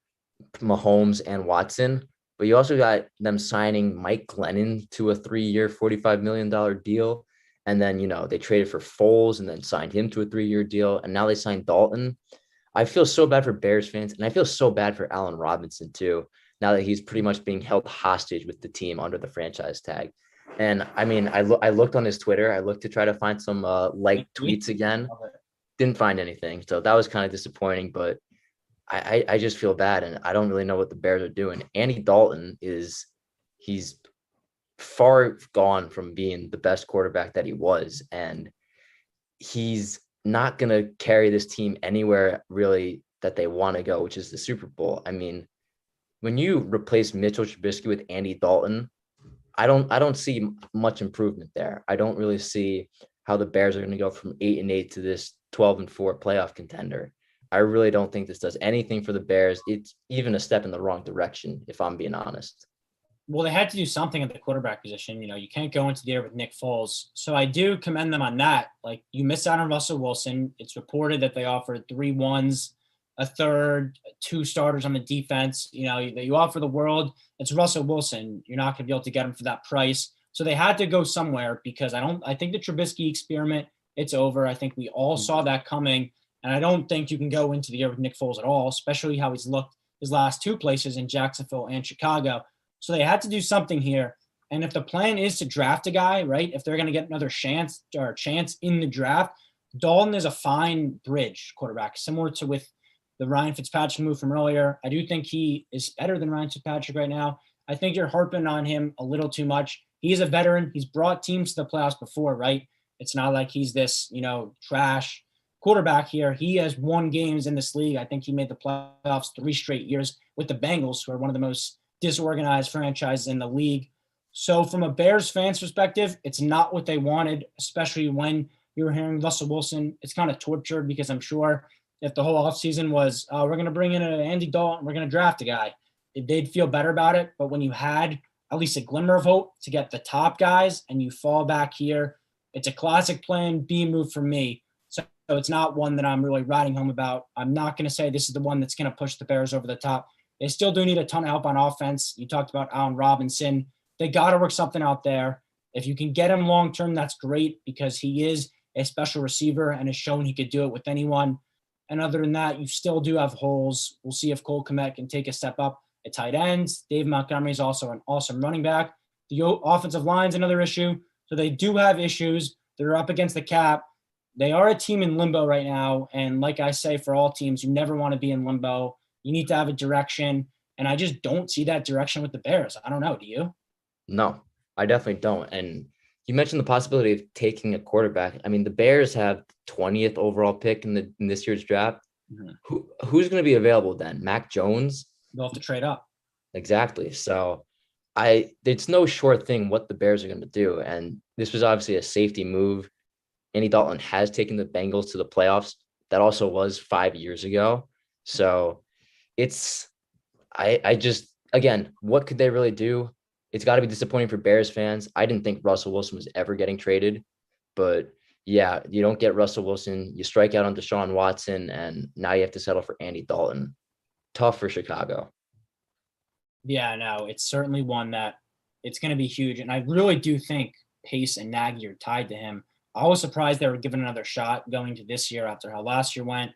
Mahomes and Watson, but you also got them signing Mike Glennon to a 3-year, $45 million deal. And then, they traded for Foles and then signed him to a 3-year deal. And now they signed Dalton. I feel so bad for Bears fans. And I feel so bad for Allen Robinson, too, now that he's pretty much being held hostage with the team under the franchise tag. And I mean, I looked on his Twitter. I looked to try to find some tweets again. Didn't find anything. So that was kind of disappointing. But I just feel bad, and I don't really know what the Bears are doing. Andy Dalton he's far gone from being the best quarterback that he was, and he's not going to carry this team anywhere really that they want to go, which is the Super Bowl. I mean, when you replace Mitchell Trubisky with Andy Dalton, I don't see much improvement there. I don't really see how the Bears are going to go from 8-8 to this 12-4 playoff contender. I really don't think this does anything for the Bears. It's even a step in the wrong direction, if I'm being honest. Well, they had to do something at the quarterback position. You can't go into the air with Nick Foles. So I do commend them on that. Like, you miss out on Russell Wilson. It's reported that they offered 3 ones, a third, 2 starters on the defense. You offer the world. It's Russell Wilson. You're not going to be able to get him for that price. So they had to go somewhere, because I think the Trubisky experiment, it's over. I think we all saw that coming. And I don't think you can go into the year with Nick Foles at all, especially how he's looked his last 2 places in Jacksonville and Chicago. So they had to do something here. And if the plan is to draft a guy, right, if they're going to get another chance in the draft, Dalton is a fine bridge quarterback, similar to with the Ryan Fitzpatrick move from earlier. I do think he is better than Ryan Fitzpatrick right now. I think you're harping on him a little too much. He's a veteran. He's brought teams to the playoffs before, right? It's not like he's this, trash quarterback here. He has won games in this league. I think he made the playoffs 3 straight years with the Bengals, who are one of the most disorganized franchises in the league. So from a Bears fans perspective, it's not what they wanted, especially when you're hearing Russell Wilson. It's kind of tortured, because I'm sure if the whole offseason was, we're going to bring in an Andy Dalton, we're going to draft a guy, they'd feel better about it. But when you had at least a glimmer of hope to get the top guys and you fall back here, it's a classic plan B move for me. So it's not one that I'm really riding home about. I'm not going to say this is the one that's going to push the Bears over the top. They still do need a ton of help on offense. You talked about Allen Robinson. They got to work something out there. If you can get him long-term, that's great, because he is a special receiver and has shown he could do it with anyone. And other than that, you still do have holes. We'll see if Cole Kmet can take a step up at tight ends. Dave Montgomery is also an awesome running back. The offensive line is another issue. So they do have issues. They're up against the cap. They are a team in limbo right now. And like I say, for all teams, you never want to be in limbo. You need to have a direction. And I just don't see that direction with the Bears. I don't know. Do you? No, I definitely don't. And you mentioned the possibility of taking a quarterback. I mean, the Bears have 20th overall pick in this year's draft. Mm-hmm. Who's going to be available then? Mac Jones? They'll have to trade up. Exactly. So it's no sure thing what the Bears are going to do. And this was obviously a safety move. Andy Dalton has taken the Bengals to the playoffs. That also was 5 years ago. So I just, again, what could they really do? It's got to be disappointing for Bears fans. I didn't think Russell Wilson was ever getting traded, but yeah, you don't get Russell Wilson. You strike out on Deshaun Watson, and now you have to settle for Andy Dalton. Tough for Chicago. Yeah, no, it's certainly one that it's going to be huge. And I really do think Pace and Nagy are tied to him. I was surprised they were given another shot going to this year after how last year went.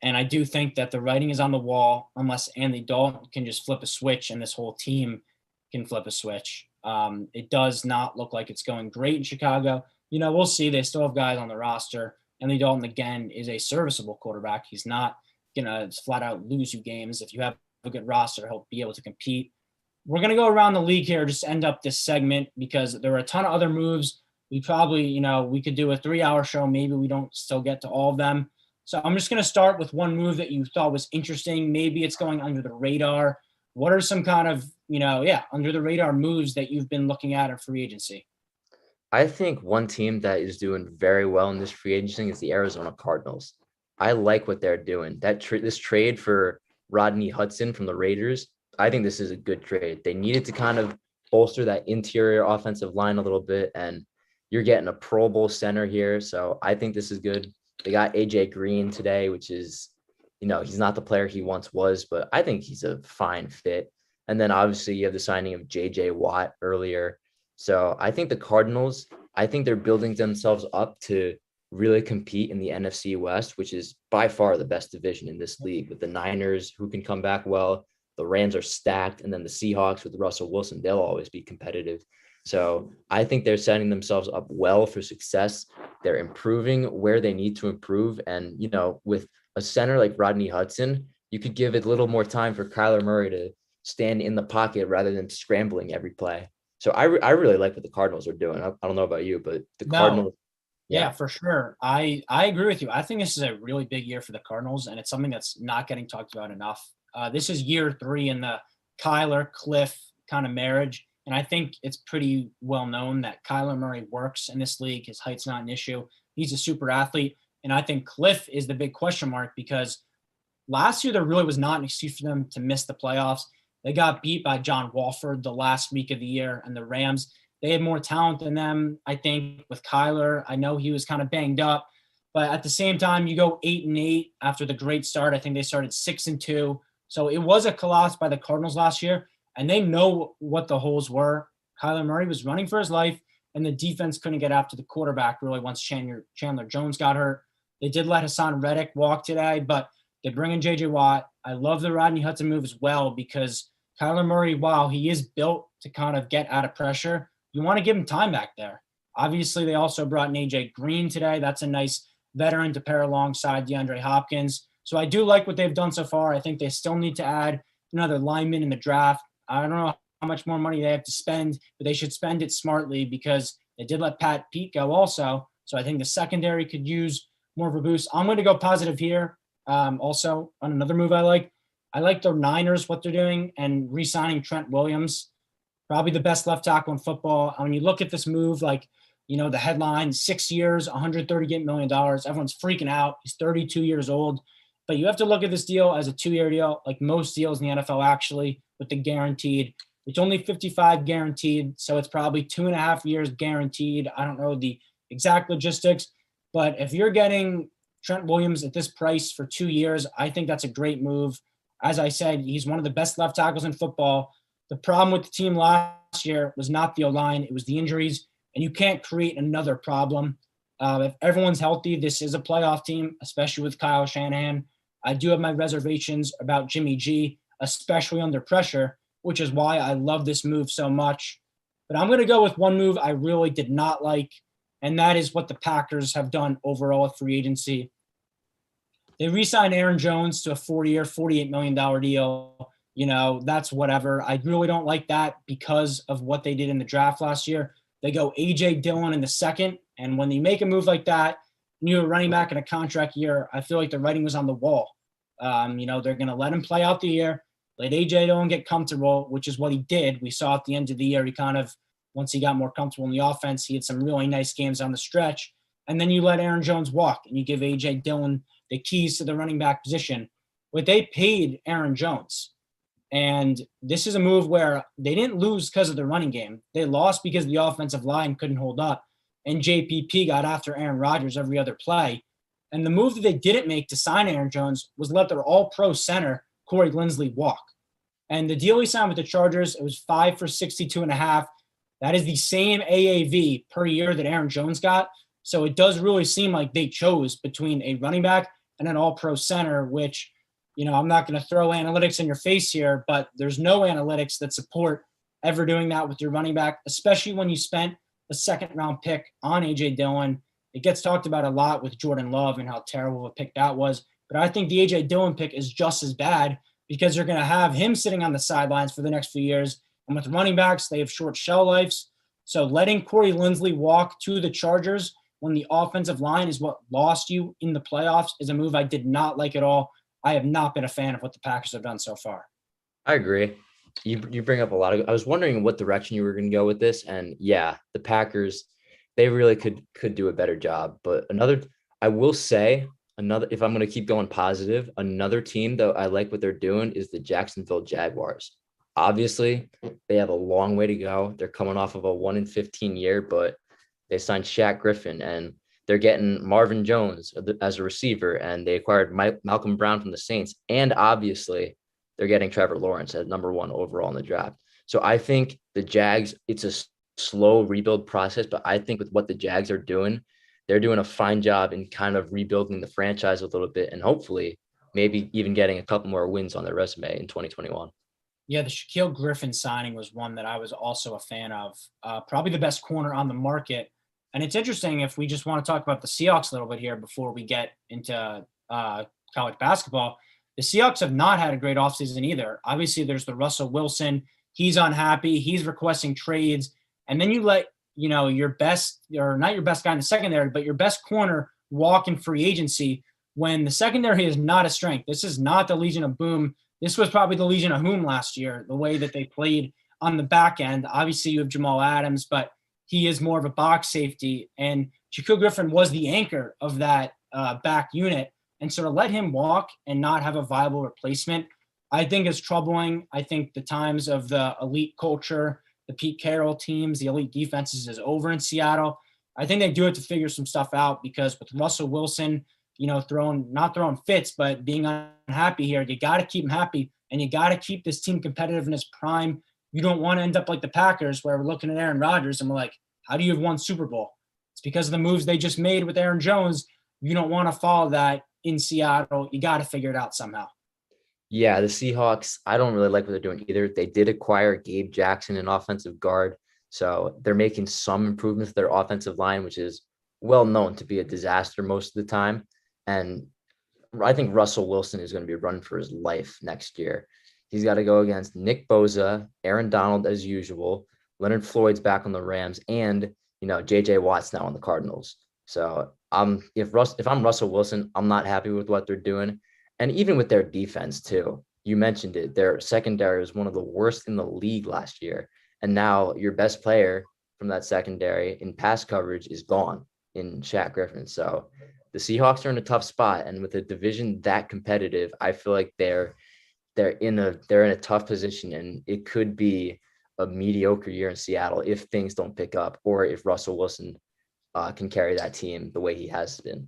And I do think that the writing is on the wall unless Andy Dalton can just flip a switch and this whole team can flip a switch. It does not look like it's going great in Chicago. We'll see. They still have guys on the roster. Andy Dalton, again, is a serviceable quarterback. He's not going to flat out lose you games. If you have a good roster, he'll be able to compete. We're going to go around the league here, just end up this segment, because there are a ton of other moves. We probably, we could do a 3-hour show. Maybe we don't still get to all of them. So I'm just going to start with one move that you thought was interesting. Maybe it's going under the radar. What are some kind of, under the radar moves that you've been looking at in free agency? I think one team that is doing very well in this free agency is the Arizona Cardinals. I like what they're doing. This trade for Rodney Hudson from the Raiders, I think this is a good trade. They needed to kind of bolster that interior offensive line a little bit, and You're getting a Pro Bowl center here. So I think this is good. They got AJ Green today, which is, he's not the player he once was, but I think he's a fine fit. And then obviously you have the signing of JJ Watt earlier. So I think the Cardinals, I think they're building themselves up to really compete in the NFC West, which is by far the best division in this league, with the Niners who can come back well. The Rams are stacked, and then the Seahawks with Russell Wilson, they'll always be competitive. So I think they're setting themselves up well for success. They're improving where they need to improve. And, with a center like Rodney Hudson, you could give it a little more time for Kyler Murray to stand in the pocket rather than scrambling every play. So I really like what the Cardinals are doing. I don't know about you, but the Cardinals. Yeah, for sure. I agree with you. I think this is a really big year for the Cardinals, and it's something that's not getting talked about enough. This is year 3 in the Kyler Cliff kind of marriage, and I think it's pretty well known that Kyler Murray works in this league. His height's not an issue. He's a super athlete, and I think Cliff is the big question mark because last year there really was not an excuse for them to miss the playoffs. They got beat by John Wolford the last week of the year, and the Rams. They had more talent than them, I think, with Kyler. I know he was kind of banged up, but at the same time, you go 8-8 after the great start. I think they started 6-2. So it was a collapse by the Cardinals last year, and they know what the holes were. Kyler Murray was running for his life, and the defense couldn't get after the quarterback really once Chandler Jones got hurt. They did let Hassan Reddick walk today, but they bring in J.J. Watt. I love the Rodney Hudson move as well because Kyler Murray, while he is built to kind of get out of pressure, you want to give him time back there. Obviously, they also brought in AJ Green today. That's a nice veteran to pair alongside DeAndre Hopkins. So I do like what they've done so far. I think they still need to add another lineman in the draft. I don't know how much more money they have to spend, but they should spend it smartly because they did let Pat Pete go also. So I think the secondary could use more of a boost. I'm going to go positive here. Also, on another move I like the Niners, what they're doing, and re-signing Trent Williams. Probably the best left tackle in football. When you look at this move, the headline, 6 years, $138 million. Everyone's freaking out. He's 32 years old. But you have to look at this deal as a 2-year deal, like most deals in the NFL, actually, with the guaranteed. It's only 55 guaranteed, so it's probably 2.5 years guaranteed. I don't know the exact logistics. But if you're getting Trent Williams at this price for 2 years, I think that's a great move. As I said, he's one of the best left tackles in football. The problem with the team last year was not the O-line, it was the injuries, and you can't create another problem. If everyone's healthy, this is a playoff team, especially with Kyle Shanahan. I do have my reservations about Jimmy G, especially under pressure, which is why I love this move so much. But I'm going to go with one move I really did not like, and that is what the Packers have done overall with free agency. They re-signed Aaron Jones to a 4-year, $48 million deal. That's whatever. I really don't like that because of what they did in the draft last year. They go A.J. Dillon in the second, and when you make a move like that, and you're running back in a contract year, I feel like the writing was on the wall. They're going to let him play out the year, let A.J. Dillon get comfortable, which is what he did. We saw at the end of the year, once he got more comfortable in the offense, he had some really nice games on the stretch. And then you let Aaron Jones walk, and you give A.J. Dillon the keys to the running back position. But they paid Aaron Jones. And this is a move where they didn't lose because of the running game. They lost because the offensive line couldn't hold up. And JPP got after Aaron Rodgers every other play. And the move that they didn't make to sign Aaron Jones was let their all-pro center, Corey Linsley, walk. And the deal he signed with the Chargers, it was 5 for 62.5. That is the same AAV per year that Aaron Jones got. So it does really seem like they chose between a running back and an all-pro center, which – I'm not going to throw analytics in your face here, but there's no analytics that support ever doing that with your running back, especially when you spent a second-round pick on A.J. Dillon. It gets talked about a lot with Jordan Love and how terrible of a pick that was. But I think the A.J. Dillon pick is just as bad because you're going to have him sitting on the sidelines for the next few years. And with running backs, they have short shell lives. So letting Corey Linsley walk to the Chargers when the offensive line is what lost you in the playoffs is a move I did not like at all. I have not been a fan of what the Packers have done so far. I agree. You bring up a lot of – I was wondering what direction you were going to go with this. And, yeah, the Packers, they really could do a better job. But I will say if I'm going to keep going positive, another team that I like what they're doing is the Jacksonville Jaguars. Obviously, they have a long way to go. They're coming off of a 1-15 year, but They signed Shaq Griffin, and they're getting Marvin Jones as a receiver, and they acquired Malcolm Brown from the Saints. And obviously, they're getting Trevor Lawrence at number 1 overall in the draft. So I think the Jags, it's a slow rebuild process, but I think with what the Jags are doing, they're doing a fine job in kind of rebuilding the franchise a little bit, and hopefully maybe even getting a couple more wins on their resume in 2021. Yeah, the Shaquille Griffin signing was one that I was also a fan of. Probably the best corner on the market. And it's interesting if we just want to talk about the Seahawks a little bit here before we get into college basketball. The Seahawks have not had a great offseason either. Obviously, there's the Russell Wilson. He's unhappy. He's requesting trades. And then you let, your best, or not your best guy in the secondary, but your best corner walk in free agency when the secondary is not a strength. This is not the Legion of Boom. This was probably the Legion of Whom last year, the way that they played on the back end. Obviously, you have Jamal Adams, but he is more of a box safety. And Shaquille Griffin was the anchor of that back unit. And so to let him walk and not have a viable replacement, I think is troubling. I think the times of the elite culture, the Pete Carroll teams, the elite defenses is over in Seattle. I think they do it to figure some stuff out because with Russell Wilson, not throwing fits, but being unhappy here, you got to keep him happy and you got to keep this team competitive in its prime. You don't want to end up like the Packers where we're looking at Aaron Rodgers and we're like, how do you have won Super Bowl? It's because of the moves they just made with Aaron Jones. You don't want to follow that in Seattle. You got to figure it out somehow. Yeah, the Seahawks, I don't really like what they're doing either. They did acquire Gabe Jackson, an offensive guard. So they're making some improvements to their offensive line, which is well known to be a disaster most of the time. And I think Russell Wilson is going to be running for his life next year. He's got to go against Nick Bosa, Aaron Donald as usual, Leonard Floyd's back on the Rams, and J.J. Watt's now on the Cardinals. So if I'm Russell Wilson, I'm not happy with what they're doing. And even with their defense too, you mentioned it, their secondary was one of the worst in the league last year. And now your best player from that secondary in pass coverage is gone in Shaq Griffin. So the Seahawks are in a tough spot. And with a division that competitive, I feel like they're in a tough position, and it could be a mediocre year in Seattle if things don't pick up, or if Russell Wilson can carry that team the way he has been.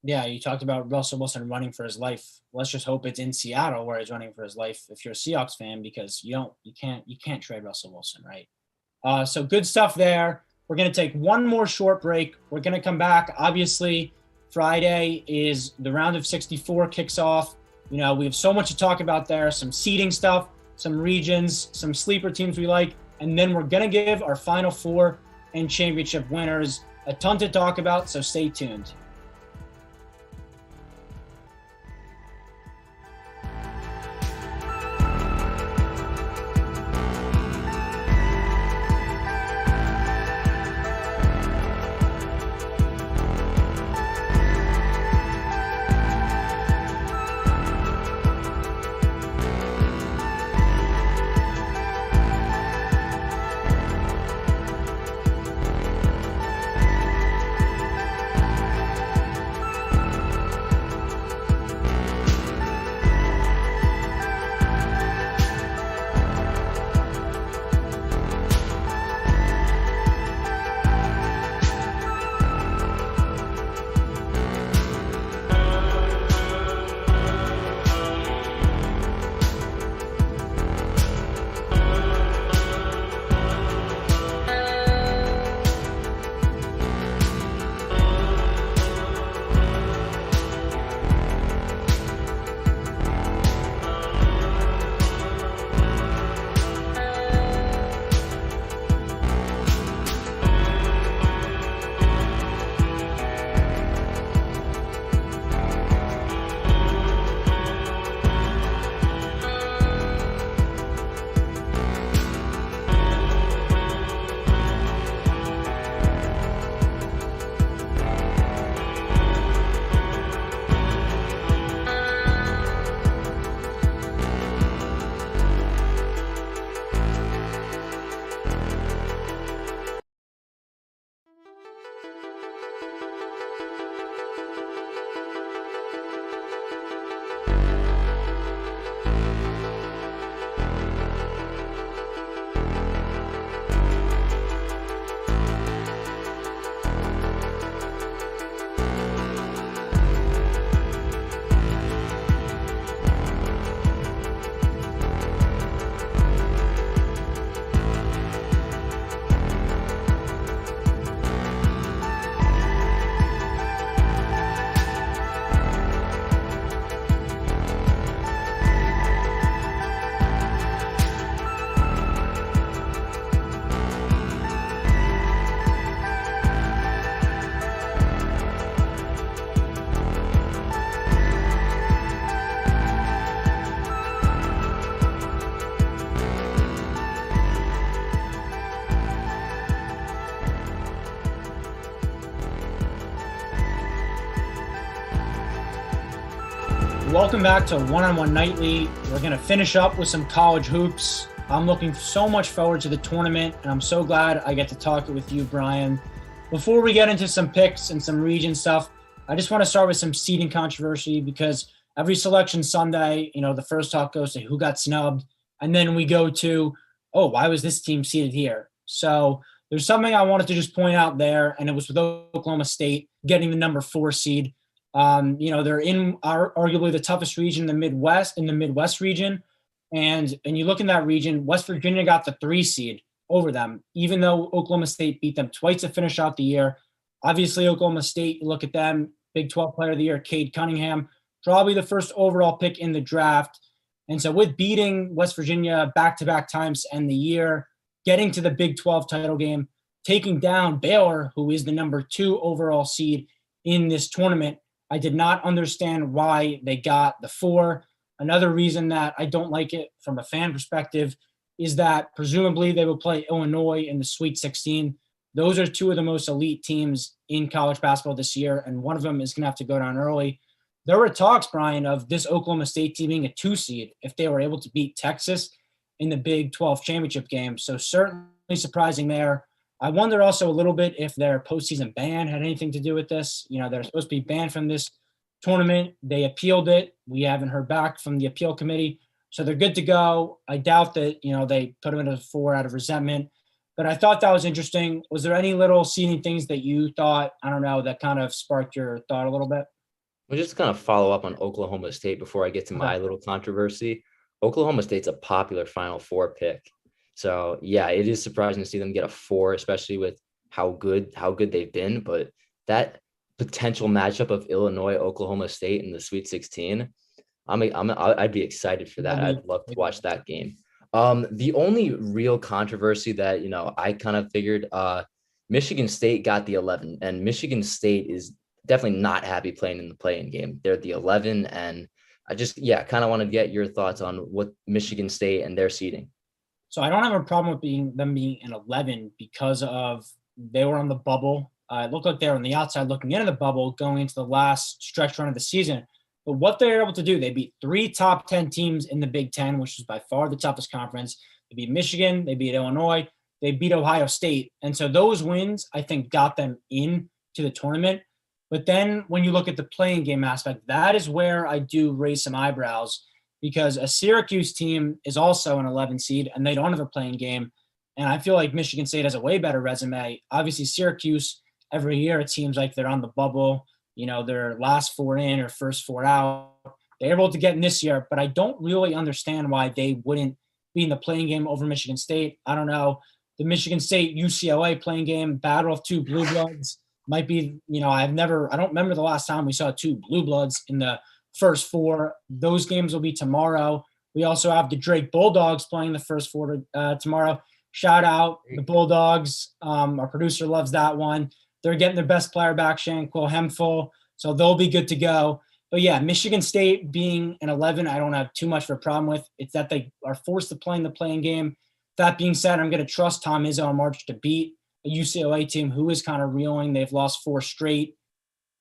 Yeah, you talked about Russell Wilson running for his life. Let's just hope it's in Seattle where he's running for his life if you're a Seahawks fan, because you can't trade Russell Wilson, right? So good stuff there. We're going to take one more short break. We're going to come back. Obviously, Friday is the round of 64 kicks off. We have so much to talk about there, some seeding stuff, some regions, some sleeper teams we like, and then we're going to give our Final Four and championship winners. A ton to talk about, so stay tuned. welcome back to One-on-One Nightly. We're going to finish up with some college hoops. I'm looking so much forward to the tournament, and I'm so glad I get to talk with you, Brian. Before we get into some picks and some region stuff, I just want to start with some seeding controversy because every selection Sunday, the first talk goes to who got snubbed, and then we go to, oh, why was this team seeded here? So there's something I wanted to just point out there, and it was with Oklahoma State getting the number 4 seed. They're in arguably the toughest region in the Midwest region. And you look in that region, West Virginia got the 3 seed over them, even though Oklahoma State beat them twice to finish out the year. Obviously, Oklahoma State, you look at them, Big 12 Player of the Year, Cade Cunningham, probably the first overall pick in the draft. And so with beating West Virginia back-to-back times to end the year, getting to the Big 12 title game, taking down Baylor, who is the number 2 overall seed in this tournament, I did not understand why they got the 4. Another reason that I don't like it from a fan perspective is that presumably they will play Illinois in the Sweet 16. Those are 2 of the most elite teams in college basketball this year, and one of them is going to have to go down early. There were talks, Brian, of this Oklahoma State team being a 2 seed if they were able to beat Texas in the Big 12 championship game. So certainly surprising there. I wonder also a little bit if their postseason ban had anything to do with this. They're supposed to be banned from this tournament. They appealed it. We haven't heard back from the appeal committee. So they're good to go. I doubt that, they put them into 4 out of resentment. But I thought that was interesting. Was there any little seeding things that you thought, that kind of sparked your thought a little bit? We'll just kind of follow up on Oklahoma State before I get to my little controversy. Oklahoma State's a popular Final Four pick. So, yeah, it is surprising to see them get a 4, especially with how good they've been. But that potential matchup of Illinois, Oklahoma State in the Sweet 16, I'd be excited for that. I'd love to watch that game. The only real controversy that, I kind of figured Michigan State got the 11, and Michigan State is definitely not happy playing in the play-in game. They're the 11, and I just, kind of want to get your thoughts on what Michigan State and their seeding. So I don't have a problem with them being an 11 because of they were on the bubble. It looked like they were on the outside looking into the bubble going into the last stretch run of the season. But what they were able to do, they beat 3 top 10 teams in the Big Ten, which is by far the toughest conference. They beat Michigan, they beat Illinois, they beat Ohio State. And so those wins, I think, got them in to the tournament. But then when you look at the playing game aspect, that is where I do raise some eyebrows because a Syracuse team is also an 11 seed and they don't have a playing game. And I feel like Michigan State has a way better resume. Obviously, Syracuse, every year it seems like they're on the bubble. Their last 4 in or first 4 out. They're able to get in this year, but I don't really understand why they wouldn't be in the playing game over Michigan State. I don't know. The Michigan State UCLA playing game, battle of 2 blue bloods might be, I don't remember the last time we saw 2 blue bloods in the first 4. Those games will be tomorrow. We also have the Drake Bulldogs playing the first 4 tomorrow. Shout out the Bulldogs. Our producer loves that one. They're getting their best player back, Shanquille Hemphill, so they'll be good to go. But, yeah, Michigan State being an 11, I don't have too much of a problem with. It's that they are forced to play in the playing game. That being said, I'm going to trust Tom Izzo on March to beat a UCLA team who is kind of reeling. They've lost 4 straight.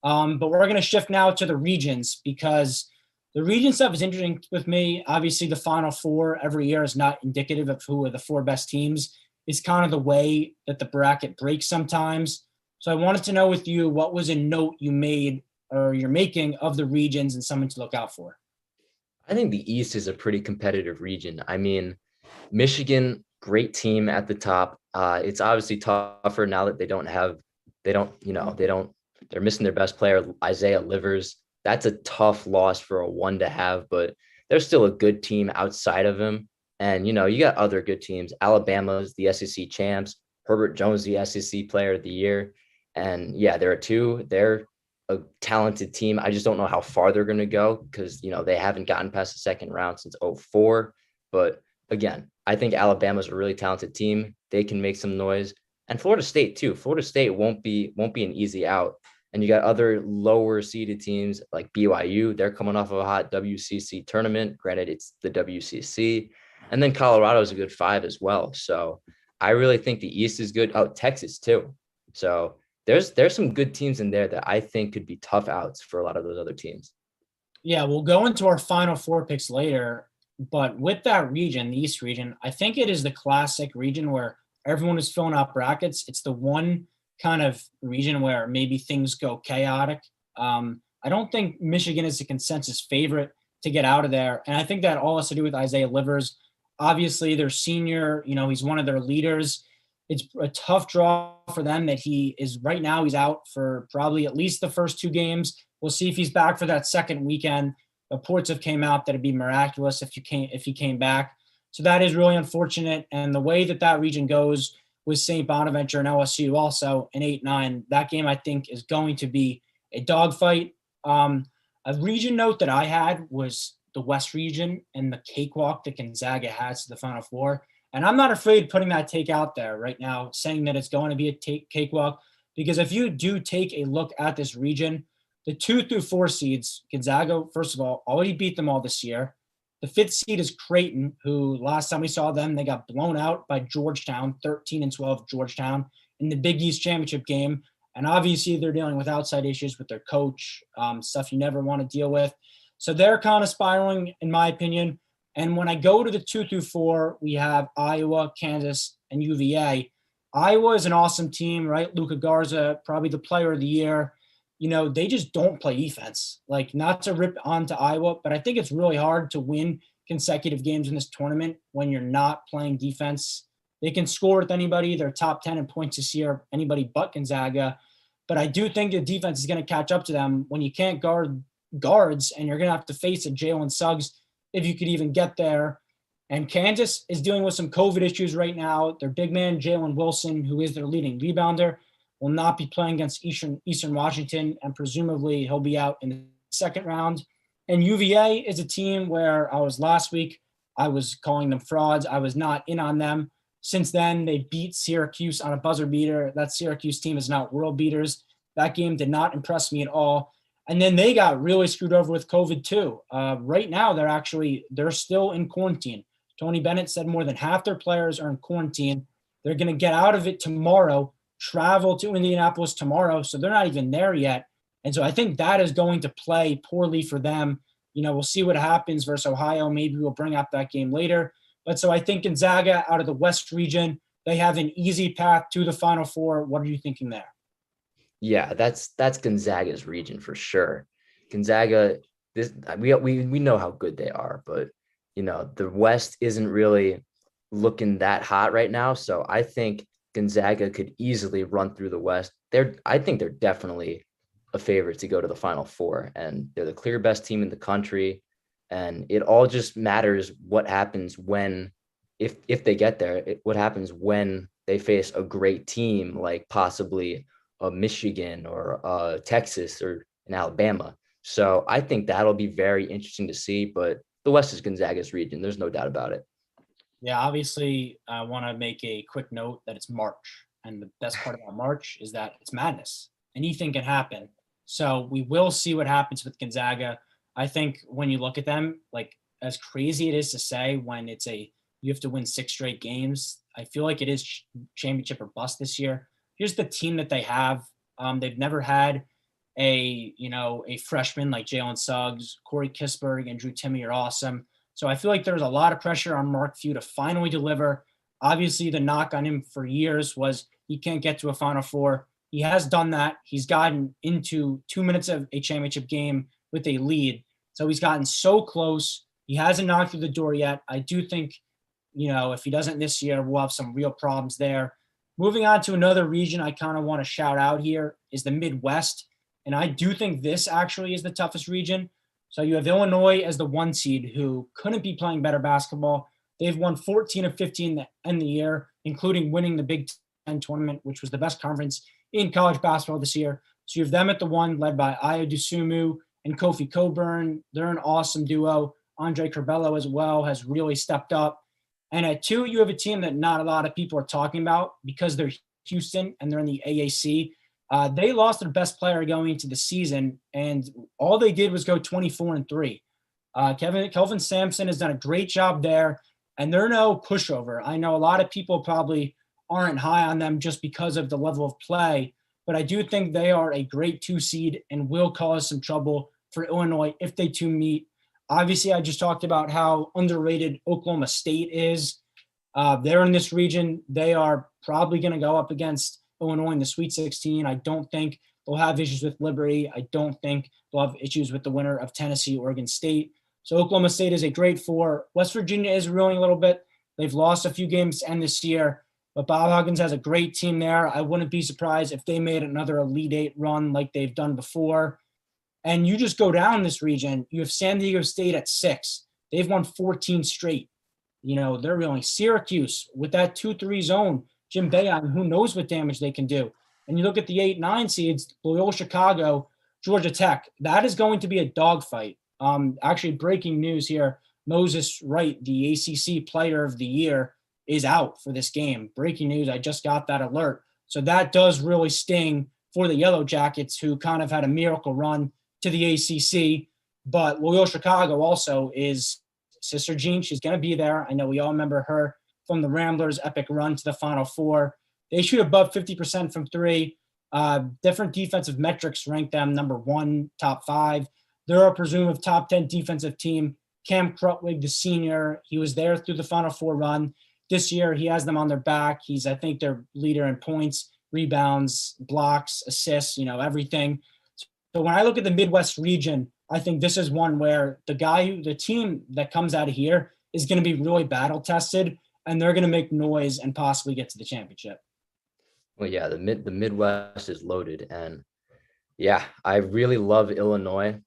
But we're going to shift now to the regions because the region stuff is interesting with me. Obviously, the Final Four every year is not indicative of who are the 4 best teams. It's kind of the way that the bracket breaks sometimes. So I wanted to know with you, what was a note you made or you're making of the regions and something to look out for? I think the East is a pretty competitive region. I mean, Michigan, great team at the top. It's obviously tougher now that they're missing their best player, Isaiah Livers. That's a tough loss for a 1 to have, but they're still a good team outside of him. And, you got other good teams. Alabama's the SEC champs. Herbert Jones, the SEC player of the year. And yeah, they're a talented team. I just don't know how far they're going to go because, they haven't gotten past the second round since 2004. But again, I think Alabama's a really talented team. They can make some noise. And Florida State too. Florida State won't be an easy out. And you got other lower seeded teams like BYU. They're coming off of a hot WCC tournament. Granted, it's the WCC. And then Colorado's a good 5 as well. So I really think the East is good. Oh, Texas too. So there's some good teams in there that I think could be tough outs for a lot of those other teams. Yeah, we'll go into our final four picks later. But with that region, the East region, I think it is the classic region where everyone is filling out brackets. It's the one kind of region where maybe things go chaotic. I don't think Michigan is the consensus favorite to get out of there. And I think that all has to do with Isaiah Livers. Obviously, their senior, he's one of their leaders. It's a tough draw for them that he is right now. He's out for probably at least the first two games. We'll see if he's back for that second weekend. Reports have came out that it'd be miraculous if he came back. So that is really unfortunate. And the way that region goes with St. Bonaventure and LSU also in 8-9, that game I think is going to be a dogfight. A region note that I had was the West region and the cakewalk that Gonzaga has to the Final Four. And I'm not afraid putting that take out there right now, saying that it's going to be a cakewalk, because if you do take a look at this region, the 2 through 4 seeds, Gonzaga, first of all, already beat them all this year. The 5th seed is Creighton, who last time we saw them, they got blown out by Georgetown, 13-12 Georgetown, in the Big East championship game. And obviously they're dealing with outside issues with their coach, stuff you never want to deal with. So they're kind of spiraling, in my opinion. And when I go to the 2 through 4, we have Iowa, Kansas, and UVA. Iowa is an awesome team, right? Luka Garza, probably the player of the year. They just don't play defense. Like, not to rip onto Iowa, but I think it's really hard to win consecutive games in this tournament when you're not playing defense. They can score with anybody. They're top 10 in points this year, anybody but Gonzaga. But I do think the defense is going to catch up to them when you can't guard guards, and you're going to have to face a Jalen Suggs if you could even get there. And Kansas is dealing with some COVID issues right now. Their big man, Jalen Wilson, who is their leading rebounder, will not be playing against Eastern Washington, and presumably he'll be out in the second round. And UVA is a team where last week, I was calling them frauds. I was not in on them. Since then, they beat Syracuse on a buzzer beater. That Syracuse team is not world beaters. That game did not impress me at all. And then they got really screwed over with COVID too. Right now, they're still in quarantine. Tony Bennett said more than half their players are in quarantine. They're going to get out of it tomorrow, travel to Indianapolis tomorrow. So they're not even there yet. And so I think that is going to play poorly for them. We'll see what happens versus Ohio. Maybe we'll bring up that game later. But so I think Gonzaga out of the West region, they have an easy path to the Final Four. What are you thinking there? Yeah, that's Gonzaga's region for sure. Gonzaga, we know how good they are, but the West isn't really looking that hot right now. So I think Gonzaga could easily run through the West. I think they're definitely a favorite to go to the Final Four, and they're the clear best team in the country. And it all just matters what happens if they get there, what happens when they face a great team, like possibly a Michigan or Texas or in Alabama. So I think that'll be very interesting to see, but the West is Gonzaga's region. There's no doubt about it. Yeah, obviously, I want to make a quick note that it's March. And the best part about March is that it's madness. Anything can happen. So we will see what happens with Gonzaga. I think when you look at them, like, as crazy it is to say when you have to win 6 straight games, I feel like it is championship or bust this year. Here's the team that they have. They've never had a freshman like Jalen Suggs. Corey Kispert and Drew Timme are awesome. So I feel like there's a lot of pressure on Mark Few to finally deliver. Obviously, the knock on him for years was he can't get to a Final Four. He has done that. He's gotten into 2 minutes of a championship game with a lead. So he's gotten so close. He hasn't knocked through the door yet. I do think, if he doesn't this year, we'll have some real problems there. Moving on to another region I kind of want to shout out here is the Midwest. And I do think this actually is the toughest region. So you have Illinois as the 1 seed, who couldn't be playing better basketball. They've won 14 of 15 to end the year, including winning the Big Ten tournament, which was the best conference in college basketball this year. So you have them at the 1, led by Ayo Dosunmu and Kofi Cockburn. They're an awesome duo. Andre Curbelo as well has really stepped up. And at 2, you have a team that not a lot of people are talking about because they're Houston and they're in the AAC. They lost their best player going into the season, and all they did was go 24-3. Kelvin Sampson has done a great job there, and they're no pushover. I know a lot of people probably aren't high on them just because of the level of play, but I do think they are a great 2 seed and will cause some trouble for Illinois if they two meet. Obviously, I just talked about how underrated Oklahoma State is. They're in this region. They are probably going to go up against Illinois in the Sweet 16. I don't think they'll have issues with Liberty. I don't think they'll have issues with the winner of Tennessee, Oregon State. So Oklahoma State is a great four. West Virginia is reeling a little bit. They've lost a few games to end this year, but Bob Huggins has a great team there. I wouldn't be surprised if they made another Elite Eight run like they've done before. And you just go down this region, you have San Diego State at 6. They've won 14 straight. They're really Syracuse with that 2-3 zone. Jim Boeheim, who knows what damage they can do. And you look at the 8-9 seeds, Loyola Chicago, Georgia Tech. That is going to be a dogfight. Actually, breaking news here, Moses Wright, the ACC Player of the Year, is out for this game. Breaking news, I just got that alert. So that does really sting for the Yellow Jackets, who kind of had a miracle run to the ACC. But Loyola Chicago also is Sister Jean. She's going to be there. I know we all remember her from the Ramblers' epic run to the Final Four. They shoot above 50% from three. Different defensive metrics rank them number 1, top 5. They're a presumed top 10 defensive team. Cam Krutwig, the senior, he was there through the Final Four run. This year, he has them on their back. He's, I think, their leader in points, rebounds, blocks, assists, everything. So when I look at the Midwest region, I think this is one where the team that comes out of here is going to be really battle tested, and they're going to make noise and possibly get to the championship. Well, yeah, the Midwest is loaded, and yeah, I really love Illinois.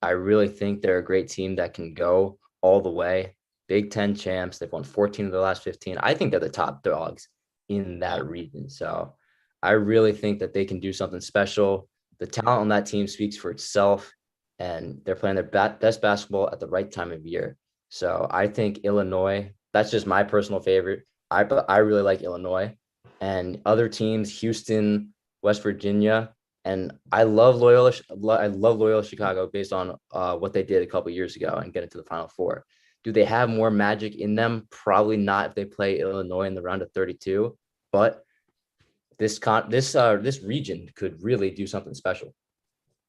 I really think they're a great team that can go all the way. Big Ten champs. They've won 14 of the last 15. I think they're the top dogs in that region. So I really think that they can do something special. The talent on that team speaks for itself, and they're playing their best basketball at the right time of year. So I think Illinois, that's just my personal favorite. I really like Illinois, and other teams, Houston, West Virginia, and I love Loyola Chicago based on what they did a couple of years ago and get into the Final Four. Do they have more magic in them? Probably not if they play Illinois in the round of 32, but this region could really do something special.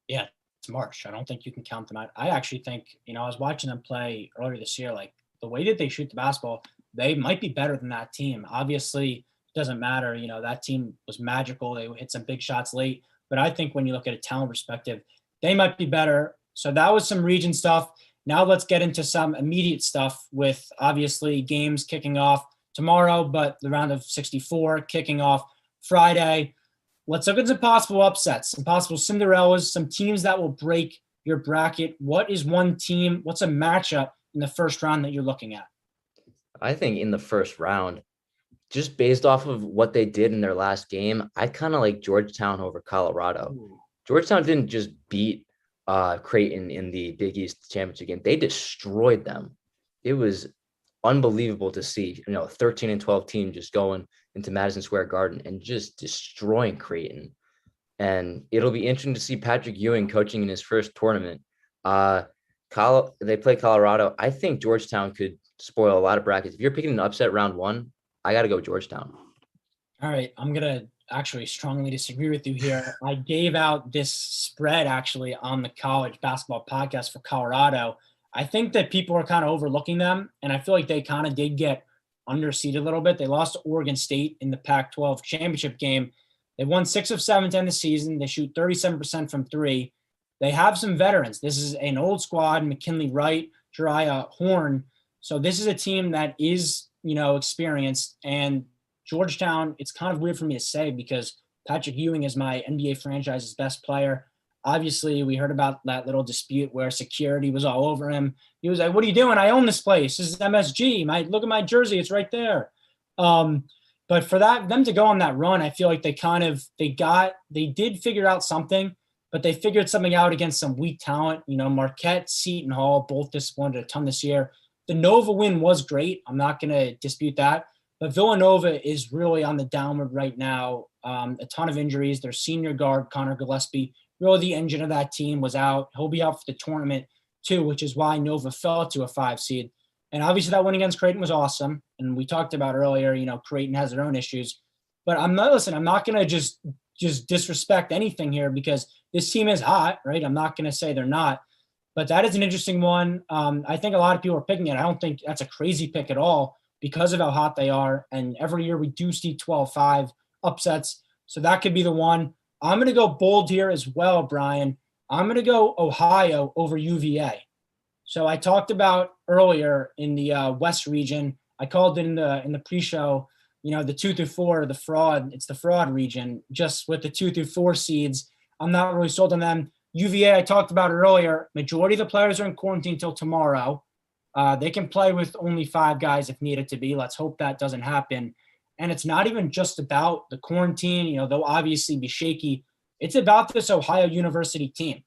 Yeah, it's March. I don't think you can count them out. I actually think, I was watching them play earlier this year, like the way that they shoot the basketball, they might be better than that team. Obviously, it doesn't matter. That team was magical. They hit some big shots late. But I think when you look at a talent perspective, they might be better. So that was some region stuff. Now let's get into some immediate stuff with obviously games kicking off tomorrow, but the round of 64 kicking off Friday. Let's look at some possible upsets, some possible Cinderellas, some teams that will break your bracket. What is one team? What's a matchup in the first round that you're looking at? I think in the first round, just based off of what they did in their last game, I kind of like Georgetown over Colorado. Ooh. Georgetown didn't just beat Creighton in the Big East championship game. They destroyed them. It was unbelievable to see, 13 and 12 team just going into Madison Square Garden and just destroying Creighton. And it'll be interesting to see Patrick Ewing coaching in his first tournament. They play Colorado. I think Georgetown could spoil a lot of brackets. If you're picking an upset round 1, I got to go Georgetown. All right. I'm going to actually strongly disagree with you here. I gave out this spread actually on the college basketball podcast for Colorado. I think that people are kind of overlooking them, and I feel like they kind of did get underseeded a little bit. They lost to Oregon State in the Pac-12 championship game. They won 6 of 7 to end the season. They shoot 37% from 3. They have some veterans. This is an old squad, McKinley Wright, Jariah Horn. So this is a team that is, experienced. And Georgetown, it's kind of weird for me to say because Patrick Ewing is my NBA franchise's best player. Obviously, we heard about that little dispute where security was all over him. He was like, "What are you doing? I own this place. This is MSG. Look at my jersey. It's right there." But for them to go on that run, I feel like they did figure out something, but they figured something out against some weak talent. Marquette, Seton Hall, both disappointed a ton this year. The Nova win was great. I'm not going to dispute that. But Villanova is really on the downward right now. A ton of injuries. Their senior guard, Connor Gillespie, really the engine of that team, was out. He'll be out for the tournament too, which is why Nova fell to a 5 seed. And obviously that win against Creighton was awesome. And we talked about earlier, Creighton has their own issues. But I'm not going to just disrespect anything here because this team is hot, right? I'm not going to say they're not. But that is an interesting one. I think a lot of people are picking it. I don't think that's a crazy pick at all because of how hot they are. And every year we do see 12-5 upsets. So that could be the one. I'm going to go bold here as well, Brian. I'm going to go Ohio over UVA. So I talked about earlier in the West region. I called it in the pre-show. The 2 through 4, the fraud. It's the fraud region. Just with the 2 through 4 seeds, I'm not really sold on them. UVA, I talked about it earlier. Majority of the players are in quarantine until tomorrow. They can play with only 5 guys if needed to be. Let's hope that doesn't happen. And it's not even just about the quarantine. They'll obviously be shaky. It's about this Ohio University team.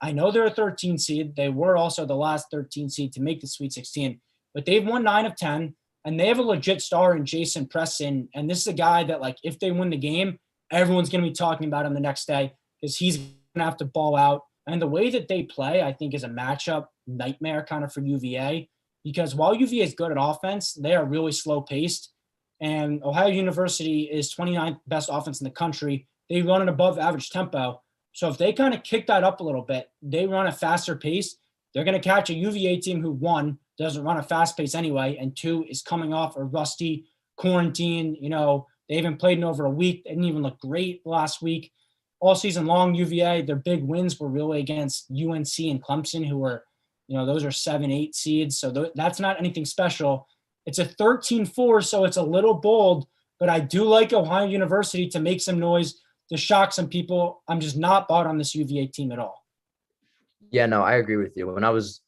I know they're a 13 seed. They were also the last 13 seed to make the Sweet 16, but they've won 9 of 10, and they have a legit star in Jason Preston. And this is a guy that, like, if they win the game, everyone's going to be talking about him the next day because he's going to have to ball out. And the way that they play, I think, is a matchup nightmare kind of for UVA because while UVA is good at offense, they are really slow paced. And Ohio University is 29th best offense in the country. They run an above average tempo. So if they kind of kick that up a little bit, they run a faster pace, they're going to catch a UVA team who, 1, doesn't run a fast pace anyway, and 2, is coming off a rusty quarantine. They haven't played in over a week. They didn't even look great last week. All season long, UVA, their big wins were really against UNC and Clemson, who were, those are 7-8 seeds. So that's not anything special. It's a 13-4, so it's a little bold, but I do like Ohio University to make some noise, to shock some people. I'm just not bought on this UVA team at all. Yeah, no, I agree with you. When I was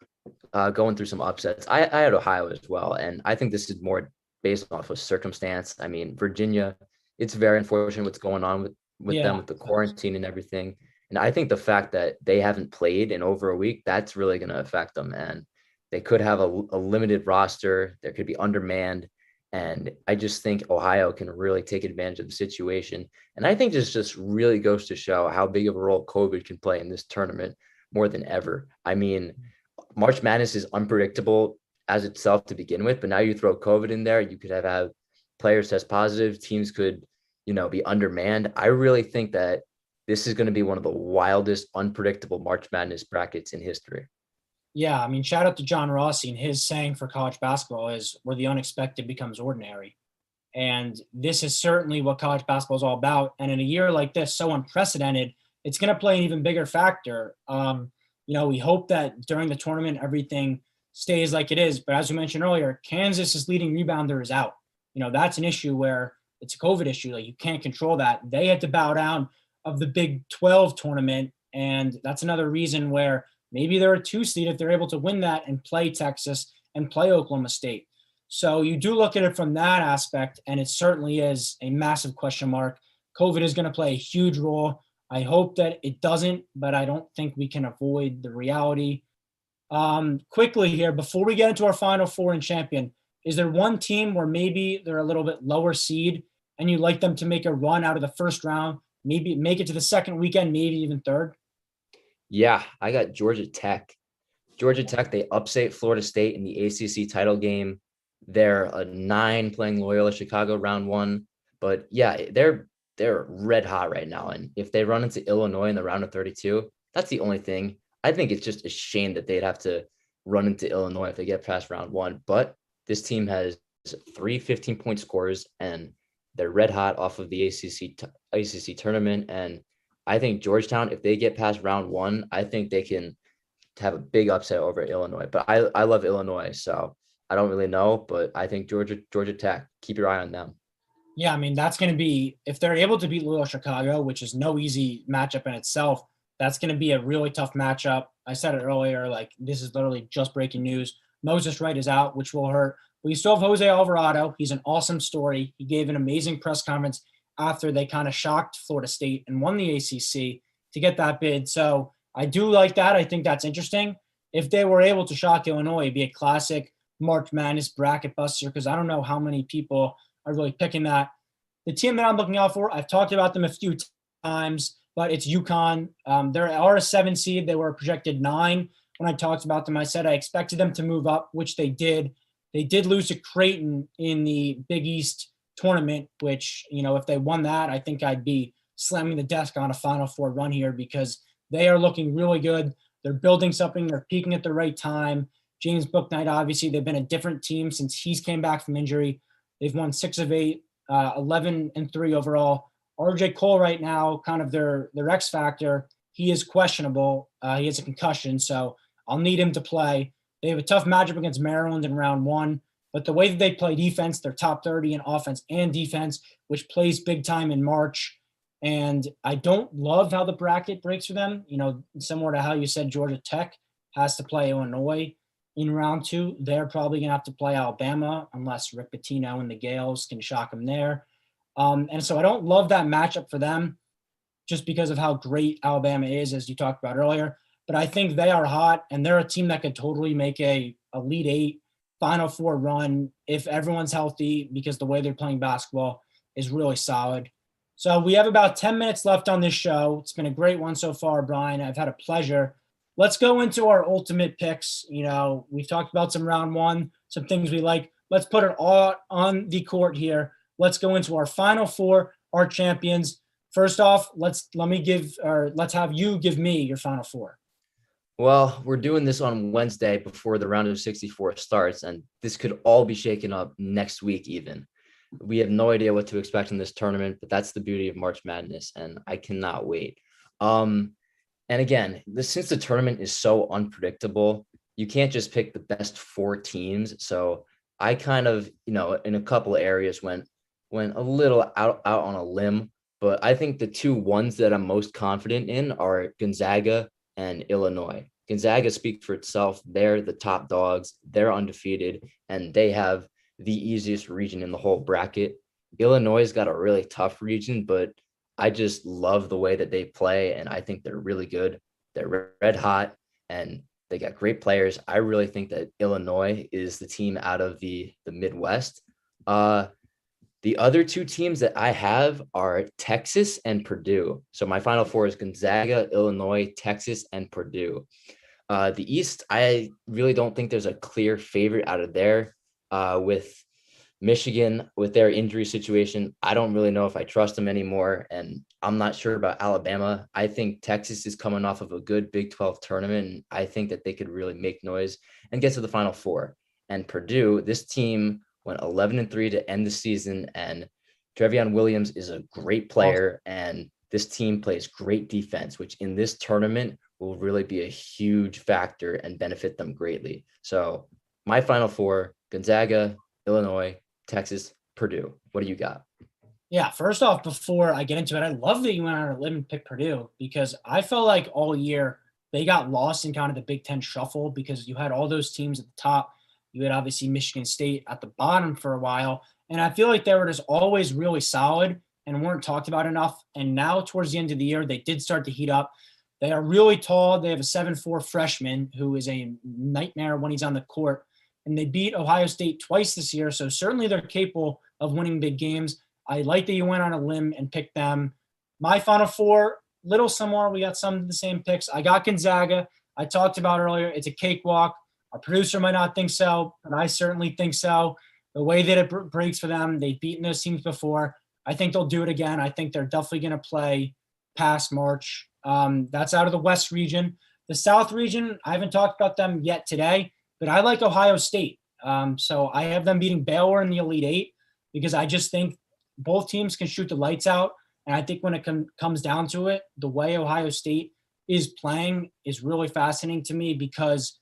going through some upsets, I had Ohio as well. And I think this is more based off of circumstance. I mean, Virginia, it's very unfortunate what's going on with them, with the quarantine and everything. And I think the fact that they haven't played in over a week, that's really going to affect them. And they could have a limited roster. There could be undermanned. And I just think Ohio can really take advantage of the situation. And I think this just really goes to show how big of a role COVID can play in this tournament more than ever. I mean, March Madness is unpredictable as itself to begin with, but now you throw COVID in there, you could have players test positive, teams could, be undermanned. I really think that this is going to be one of the wildest, unpredictable March Madness brackets in history. Yeah, I mean, shout out to John Rossi, and his saying for college basketball is where the unexpected becomes ordinary. And this is certainly what college basketball is all about. And in a year like this, so unprecedented, it's going to play an even bigger factor. We hope that during the tournament, everything stays like it is. But as we mentioned earlier, Kansas's leading rebounder is out. That's an issue where it's a COVID issue. Like, you can't control that. They had to bow down of the Big 12 tournament. And that's another reason where maybe they're a 2 seed if they're able to win that and play Texas and play Oklahoma State. So you do look at it from that aspect, and it certainly is a massive question mark. COVID is going to play a huge role. I hope that it doesn't, but I don't think we can avoid the reality. Quickly here, before we get into our Final Four and champion, is there one team where maybe they're a little bit lower seed and you'd like them to make a run out of the first round, maybe make it to the second weekend, maybe even third? Yeah, I got Georgia Tech. Georgia Tech, they upset Florida State in the ACC title game. They're a 9 playing Loyola Chicago round 1. But yeah, they're red hot right now. And if they run into Illinois in the round of 32, that's the only thing. I think it's just a shame that they'd have to run into Illinois if they get past round 1. But this team has 3 15-point scores, and they're red hot off of the ACC tournament. And I think Georgetown, if they get past round 1, I think they can have a big upset over Illinois. But I love Illinois, so I don't really know. But I think Georgia Tech, keep your eye on them. Yeah, I mean, that's going to be, if they're able to beat Loyola Chicago, which is no easy matchup in itself, that's going to be a really tough matchup. I said it earlier, like, this is literally just breaking news. Moses Wright is out, which will hurt. But you still have Jose Alvarado. He's an awesome story. He gave an amazing press conference after they kind of shocked Florida State and won the ACC to get that bid. So I do like that. I think that's interesting. If they were able to shock Illinois, it'd be a classic March Madness bracket buster, because I don't know how many people are really picking that. The team that I'm looking out for, I've talked about them a few times, but it's UConn. They are a 7 seed. They were projected 9. When I talked about them, I said I expected them to move up, which they did. They did lose to Creighton in the Big East tournament, which, if they won that, I think I'd be slamming the desk on a Final Four run here, because they are looking really good. They're building something. They're peaking at the right time. James Bouknight, obviously, they've been a different team since he's came back from injury. They've won 6 of 8, 11-3 overall. RJ Cole right now, kind of their X factor. He is questionable. He has a concussion, so I'll need him to play. They have a tough matchup against Maryland in round 1, but the way that they play defense, they're top 30 in offense and defense, which plays big time in March. And I don't love how the bracket breaks for them. Similar to how you said Georgia Tech has to play Illinois in round 2. They're probably going to have to play Alabama unless Rick Pitino and the Gales can shock them there. And so I don't love that matchup for them just because of how great Alabama is, as you talked about earlier. But I think they are hot, and they're a team that could totally make a Elite Eight, Final Four run if everyone's healthy, because the way they're playing basketball is really solid. So we have about 10 minutes left on this show. It's been a great one so far, Brian. I've had a pleasure. Let's go into our ultimate picks. We've talked about some round 1, some things we like. Let's put it all on the court here. Let's go into our Final Four, our champions. First off, let's have you give me your Final Four. Well, we're doing this on Wednesday before the round of 64 starts, and this could all be shaken up next week even. We have no idea what to expect in this tournament, but that's the beauty of March Madness, and I cannot wait. And again, since the tournament is so unpredictable, you can't just pick the best 4 teams. So I kind of, in a couple of areas went a little out on a limb, but I think the 2 ones that I'm most confident in are Gonzaga and Illinois. Gonzaga speaks for itself. They're the top dogs. They're undefeated, and they have the easiest region in the whole bracket. Illinois has got a really tough region, but I just love the way that they play, and I think they're really good. They're red hot, and they got great players. I really think that Illinois is the team out of the Midwest. The other 2 teams that I have are Texas and Purdue. So my Final Four is Gonzaga, Illinois, Texas, and Purdue. The East, I really don't think there's a clear favorite out of there. With Michigan, with their injury situation, I don't really know if I trust them anymore. And I'm not sure about Alabama. I think Texas is coming off of a good Big 12 tournament, and I think that they could really make noise and get to the Final Four. And Purdue, this team went 11-3 to end the season, and Trevion Williams is a great player, and this team plays great defense, which in this tournament will really be a huge factor and benefit them greatly. So my Final Four: Gonzaga, Illinois, Texas, Purdue. What do you got? Yeah, first off, before I get into it, I love that you went on a limb and picked Purdue, because I felt like all year they got lost in kind of the Big Ten shuffle, because you had all those teams at the top. You had obviously Michigan State at the bottom for a while. And I feel like they were just always really solid and weren't talked about enough. And now towards the end of the year, they did start to heat up. They are really tall. They have a 7'4" freshman who is a nightmare when he's on the court. And they beat Ohio State twice this year. So certainly they're capable of winning big games. I like that you went on a limb and picked them. My Final Four, little similar. We got some of the same picks. I got Gonzaga. I talked about earlier. It's a cakewalk. Our producer might not think so, but I certainly think so. The way that it breaks for them, they've beaten those teams before. I think they'll do it again. I think they're definitely going to play past March. That's out of the West region. The South region, I haven't talked about them yet today, but I like Ohio State. So I have them beating Baylor in the Elite Eight, because I just think both teams can shoot the lights out. And I think when it comes down to it, the way Ohio State is playing is really fascinating to me, because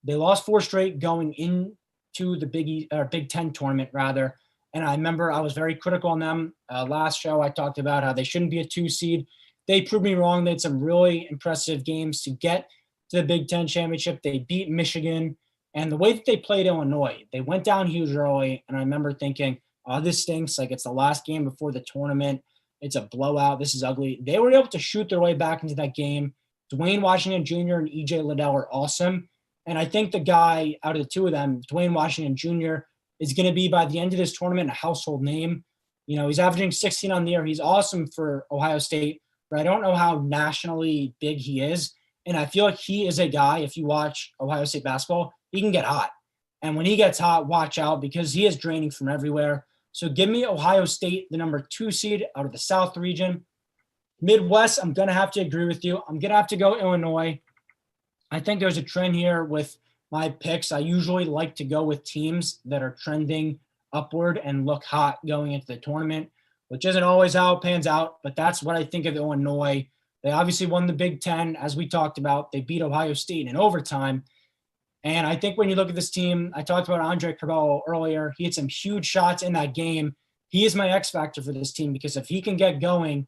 they lost 4 straight going into the Big Ten tournament, rather. And I remember I was very critical on them. Last show, I talked about how they shouldn't be a 2 seed. They proved me wrong. They had some really impressive games to get to the Big Ten championship. They beat Michigan. And the way that they played Illinois, they went down huge early. And I remember thinking, oh, this stinks. Like, it's the last game before the tournament. It's a blowout. This is ugly. They were able to shoot their way back into that game. Dwayne Washington Jr. and E.J. Liddell are awesome. And I think the guy out of the 2 of them, Dwayne Washington Jr., is going to be, by the end of this tournament, a household name. He's averaging 16 on the year. He's awesome for Ohio State, but I don't know how nationally big he is. And I feel like he is a guy, if you watch Ohio State basketball, he can get hot. And when he gets hot, watch out, because he is draining from everywhere. So give me Ohio State, the number 2 seed out of the South region. Midwest, I'm going to have to agree with you. I'm going to have to go Illinois. I think there's a trend here with my picks. I usually like to go with teams that are trending upward and look hot going into the tournament, which isn't always how it pans out, but that's what I think of Illinois. They obviously won the Big Ten, as we talked about. They beat Ohio State in overtime. And I think when you look at this team, I talked about Andre Carvalho earlier. He had some huge shots in that game. He is my X factor for this team because if he can get going,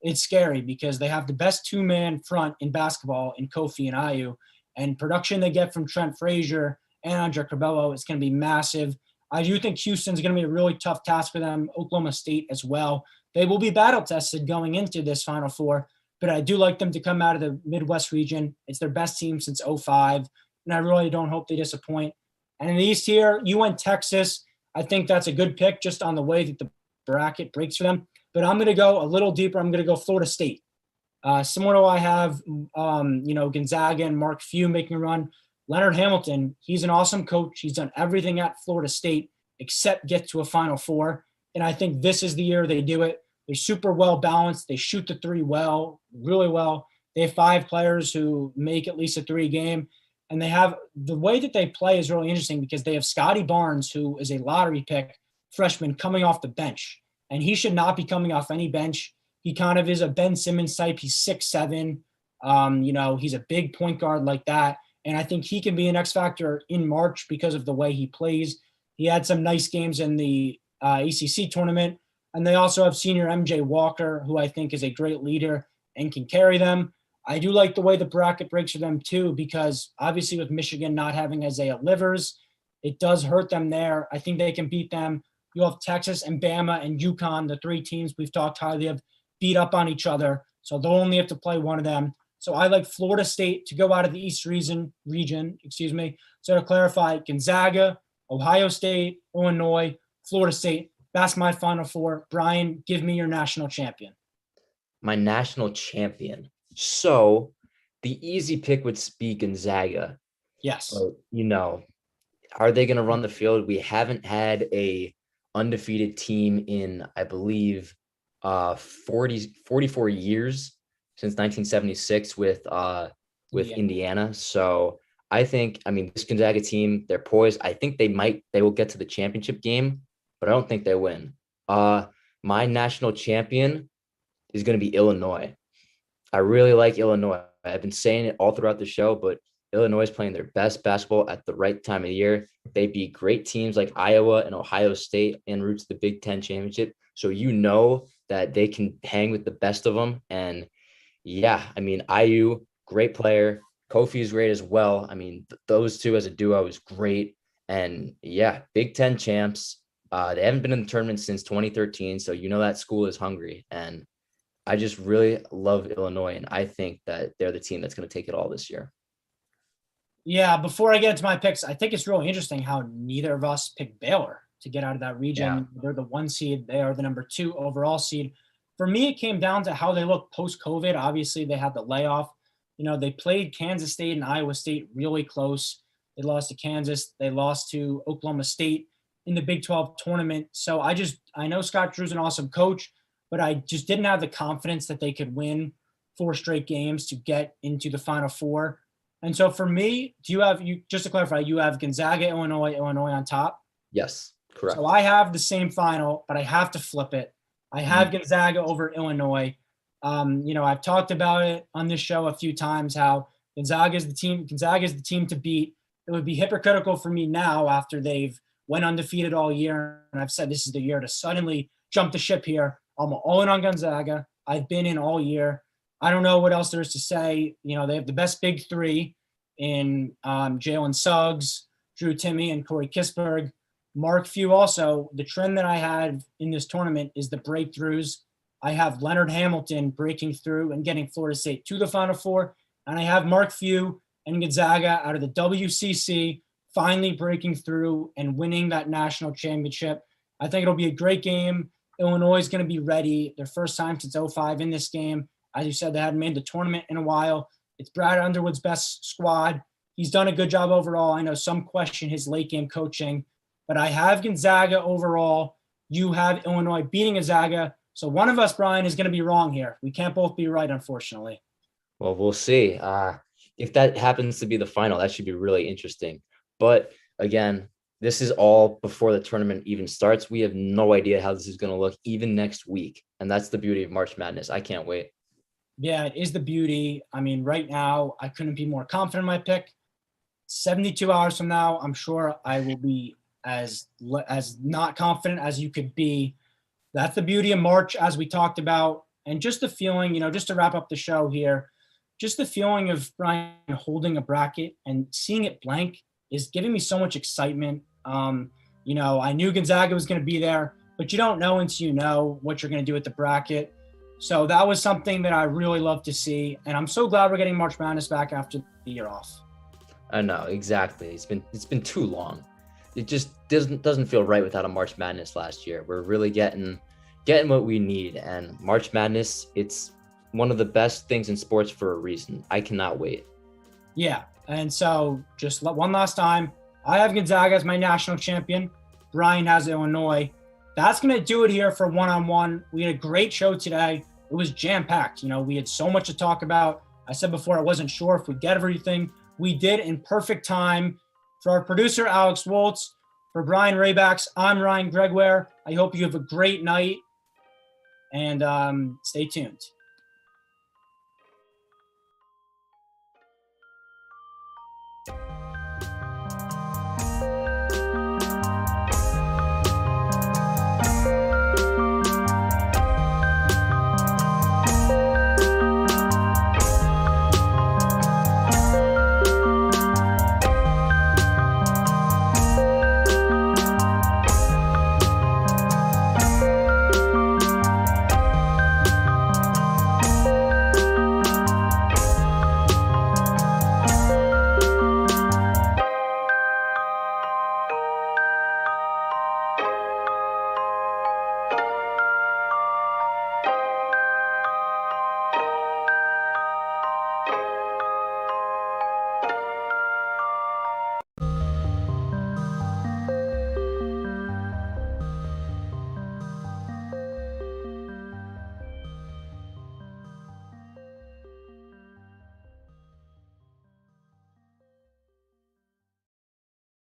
it's scary because they have the best two-man front in basketball in Kofi and Ayu. And production they get from Trent Frazier and Andre Carvalho is going to be massive. I do think Houston's going to be a really tough task for them. Oklahoma State as well. They will be battle tested going into this Final Four, but I do like them to come out of the Midwest region. It's their best team since '05, and I really don't hope they disappoint. And in the East here, you went Texas. I think that's a good pick just on the way that the bracket breaks for them. But I'm going to go a little deeper. I'm going to go Florida State. Similar to I have, Gonzaga and Mark Few making a run. Leonard Hamilton, he's an awesome coach. He's done everything at Florida State except get to a Final Four. And I think this is the year they do it. They're super well balanced. They shoot the three well, really well. They have 5 players who make at least a 3 game. And they have the way that they play is really interesting because they have Scotty Barnes, who is a lottery pick freshman coming off the bench. And he should not be coming off any bench. He kind of is a Ben Simmons type. He's 6'7". He's a big point guard like that. And I think he can be an X factor in March because of the way he plays. He had some nice games in the ACC tournament. And they also have senior MJ Walker, who I think is a great leader and can carry them. I do like the way the bracket breaks for them too, because obviously with Michigan not having Isaiah Livers, it does hurt them there. I think they can beat them. You have Texas and Bama and UConn, the 3 teams we've talked highly of, beat up on each other. So they'll only have to play one of them. So I like Florida State to go out of the East region. So to clarify, Gonzaga, Ohio State, Illinois, Florida State. That's my Final Four. Brian, give me your national champion. My national champion. So the easy pick would be Gonzaga. Yes. But, are they going to run the field? We haven't had a undefeated team in, I believe, 44 years since 1976 with Indiana. So I think, this Gonzaga team, they're poised. I think they will get to the championship game, but I don't think they win. My national champion is going to be Illinois. I really like Illinois. I've been saying it all throughout the show, but Illinois is playing their best basketball at the right time of the year. They beat great teams like Iowa and Ohio State en route to the Big Ten championship. So that they can hang with the best of them. And IU, great player. Kofi is great as well. Those two as a duo is great. And Big Ten champs. They haven't been in the tournament since 2013. So that school is hungry. And I just really love Illinois. And I think that they're the team that's going to take it all this year. Yeah, before I get into my picks, I think it's really interesting how neither of us picked Baylor to get out of that region. Yeah. They're the 1 seed. They are the number 2 overall seed. For me, it came down to how they look post-COVID. Obviously, they had the layoff. They played Kansas State and Iowa State really close. They lost to Kansas. They lost to Oklahoma State in the Big 12 tournament. So I know Scott Drew's an awesome coach, but I just didn't have the confidence that they could win 4 straight games to get into the Final Four. And so for me, just to clarify, you have Gonzaga, Illinois on top? Yes, correct. So I have the same final, but I have to flip it. I have Gonzaga over Illinois. I've talked about it on this show a few times, how Gonzaga is the team to beat. It would be hypocritical for me now after they've went undefeated all year. And I've said this is the year to suddenly jump the ship here. I'm all in on Gonzaga. I've been in all year. I don't know what else there is to say. They have the best big 3 in Jalen Suggs, Drew Timme, and Corey Kispert. Mark Few also. The trend that I had in this tournament is the breakthroughs. I have Leonard Hamilton breaking through and getting Florida State to the Final Four. And I have Mark Few and Gonzaga out of the WCC finally breaking through and winning that national championship. I think it'll be a great game. Illinois is going to be ready. Their first time since '05 in this game. As you said, they hadn't made the tournament in a while. It's Brad Underwood's best squad. He's done a good job overall. I know some question his late game coaching, but I have Gonzaga overall. You have Illinois beating Gonzaga. So one of us, Brian, is going to be wrong here. We can't both be right, unfortunately. Well, we'll see. if that happens to be the final, that should be really interesting. But again, this is all before the tournament even starts. We have no idea how this is going to look even next week. And that's the beauty of March Madness. I can't wait. Yeah, it is the beauty. I mean, right now, I couldn't be more confident in my pick. 72 hours from now, I'm sure I will be as not confident as you could be. That's the beauty of March, as we talked about. And just the feeling, just to wrap up the show here, just the feeling of Brian holding a bracket and seeing it blank is giving me so much excitement. I knew Gonzaga was going to be there, but you don't know until you know what you're going to do with the bracket. So that was something that I really love to see. And I'm so glad we're getting March Madness back after the year off. I know, exactly. It's been too long. It just doesn't feel right without a March Madness last year. We're really getting what we need. And March Madness, it's one of the best things in sports for a reason. I cannot wait. Yeah. And so just one last time, I have Gonzaga as my national champion. Brian has Illinois. That's going to do it here for one-on-one. We had a great show today. It was jam-packed. We had so much to talk about. I said before, I wasn't sure if we'd get everything. We did in perfect time. For our producer, Alex Woltz, for Brian Raybacks, I'm Ryan Gregoire. I hope you have a great night, and stay tuned.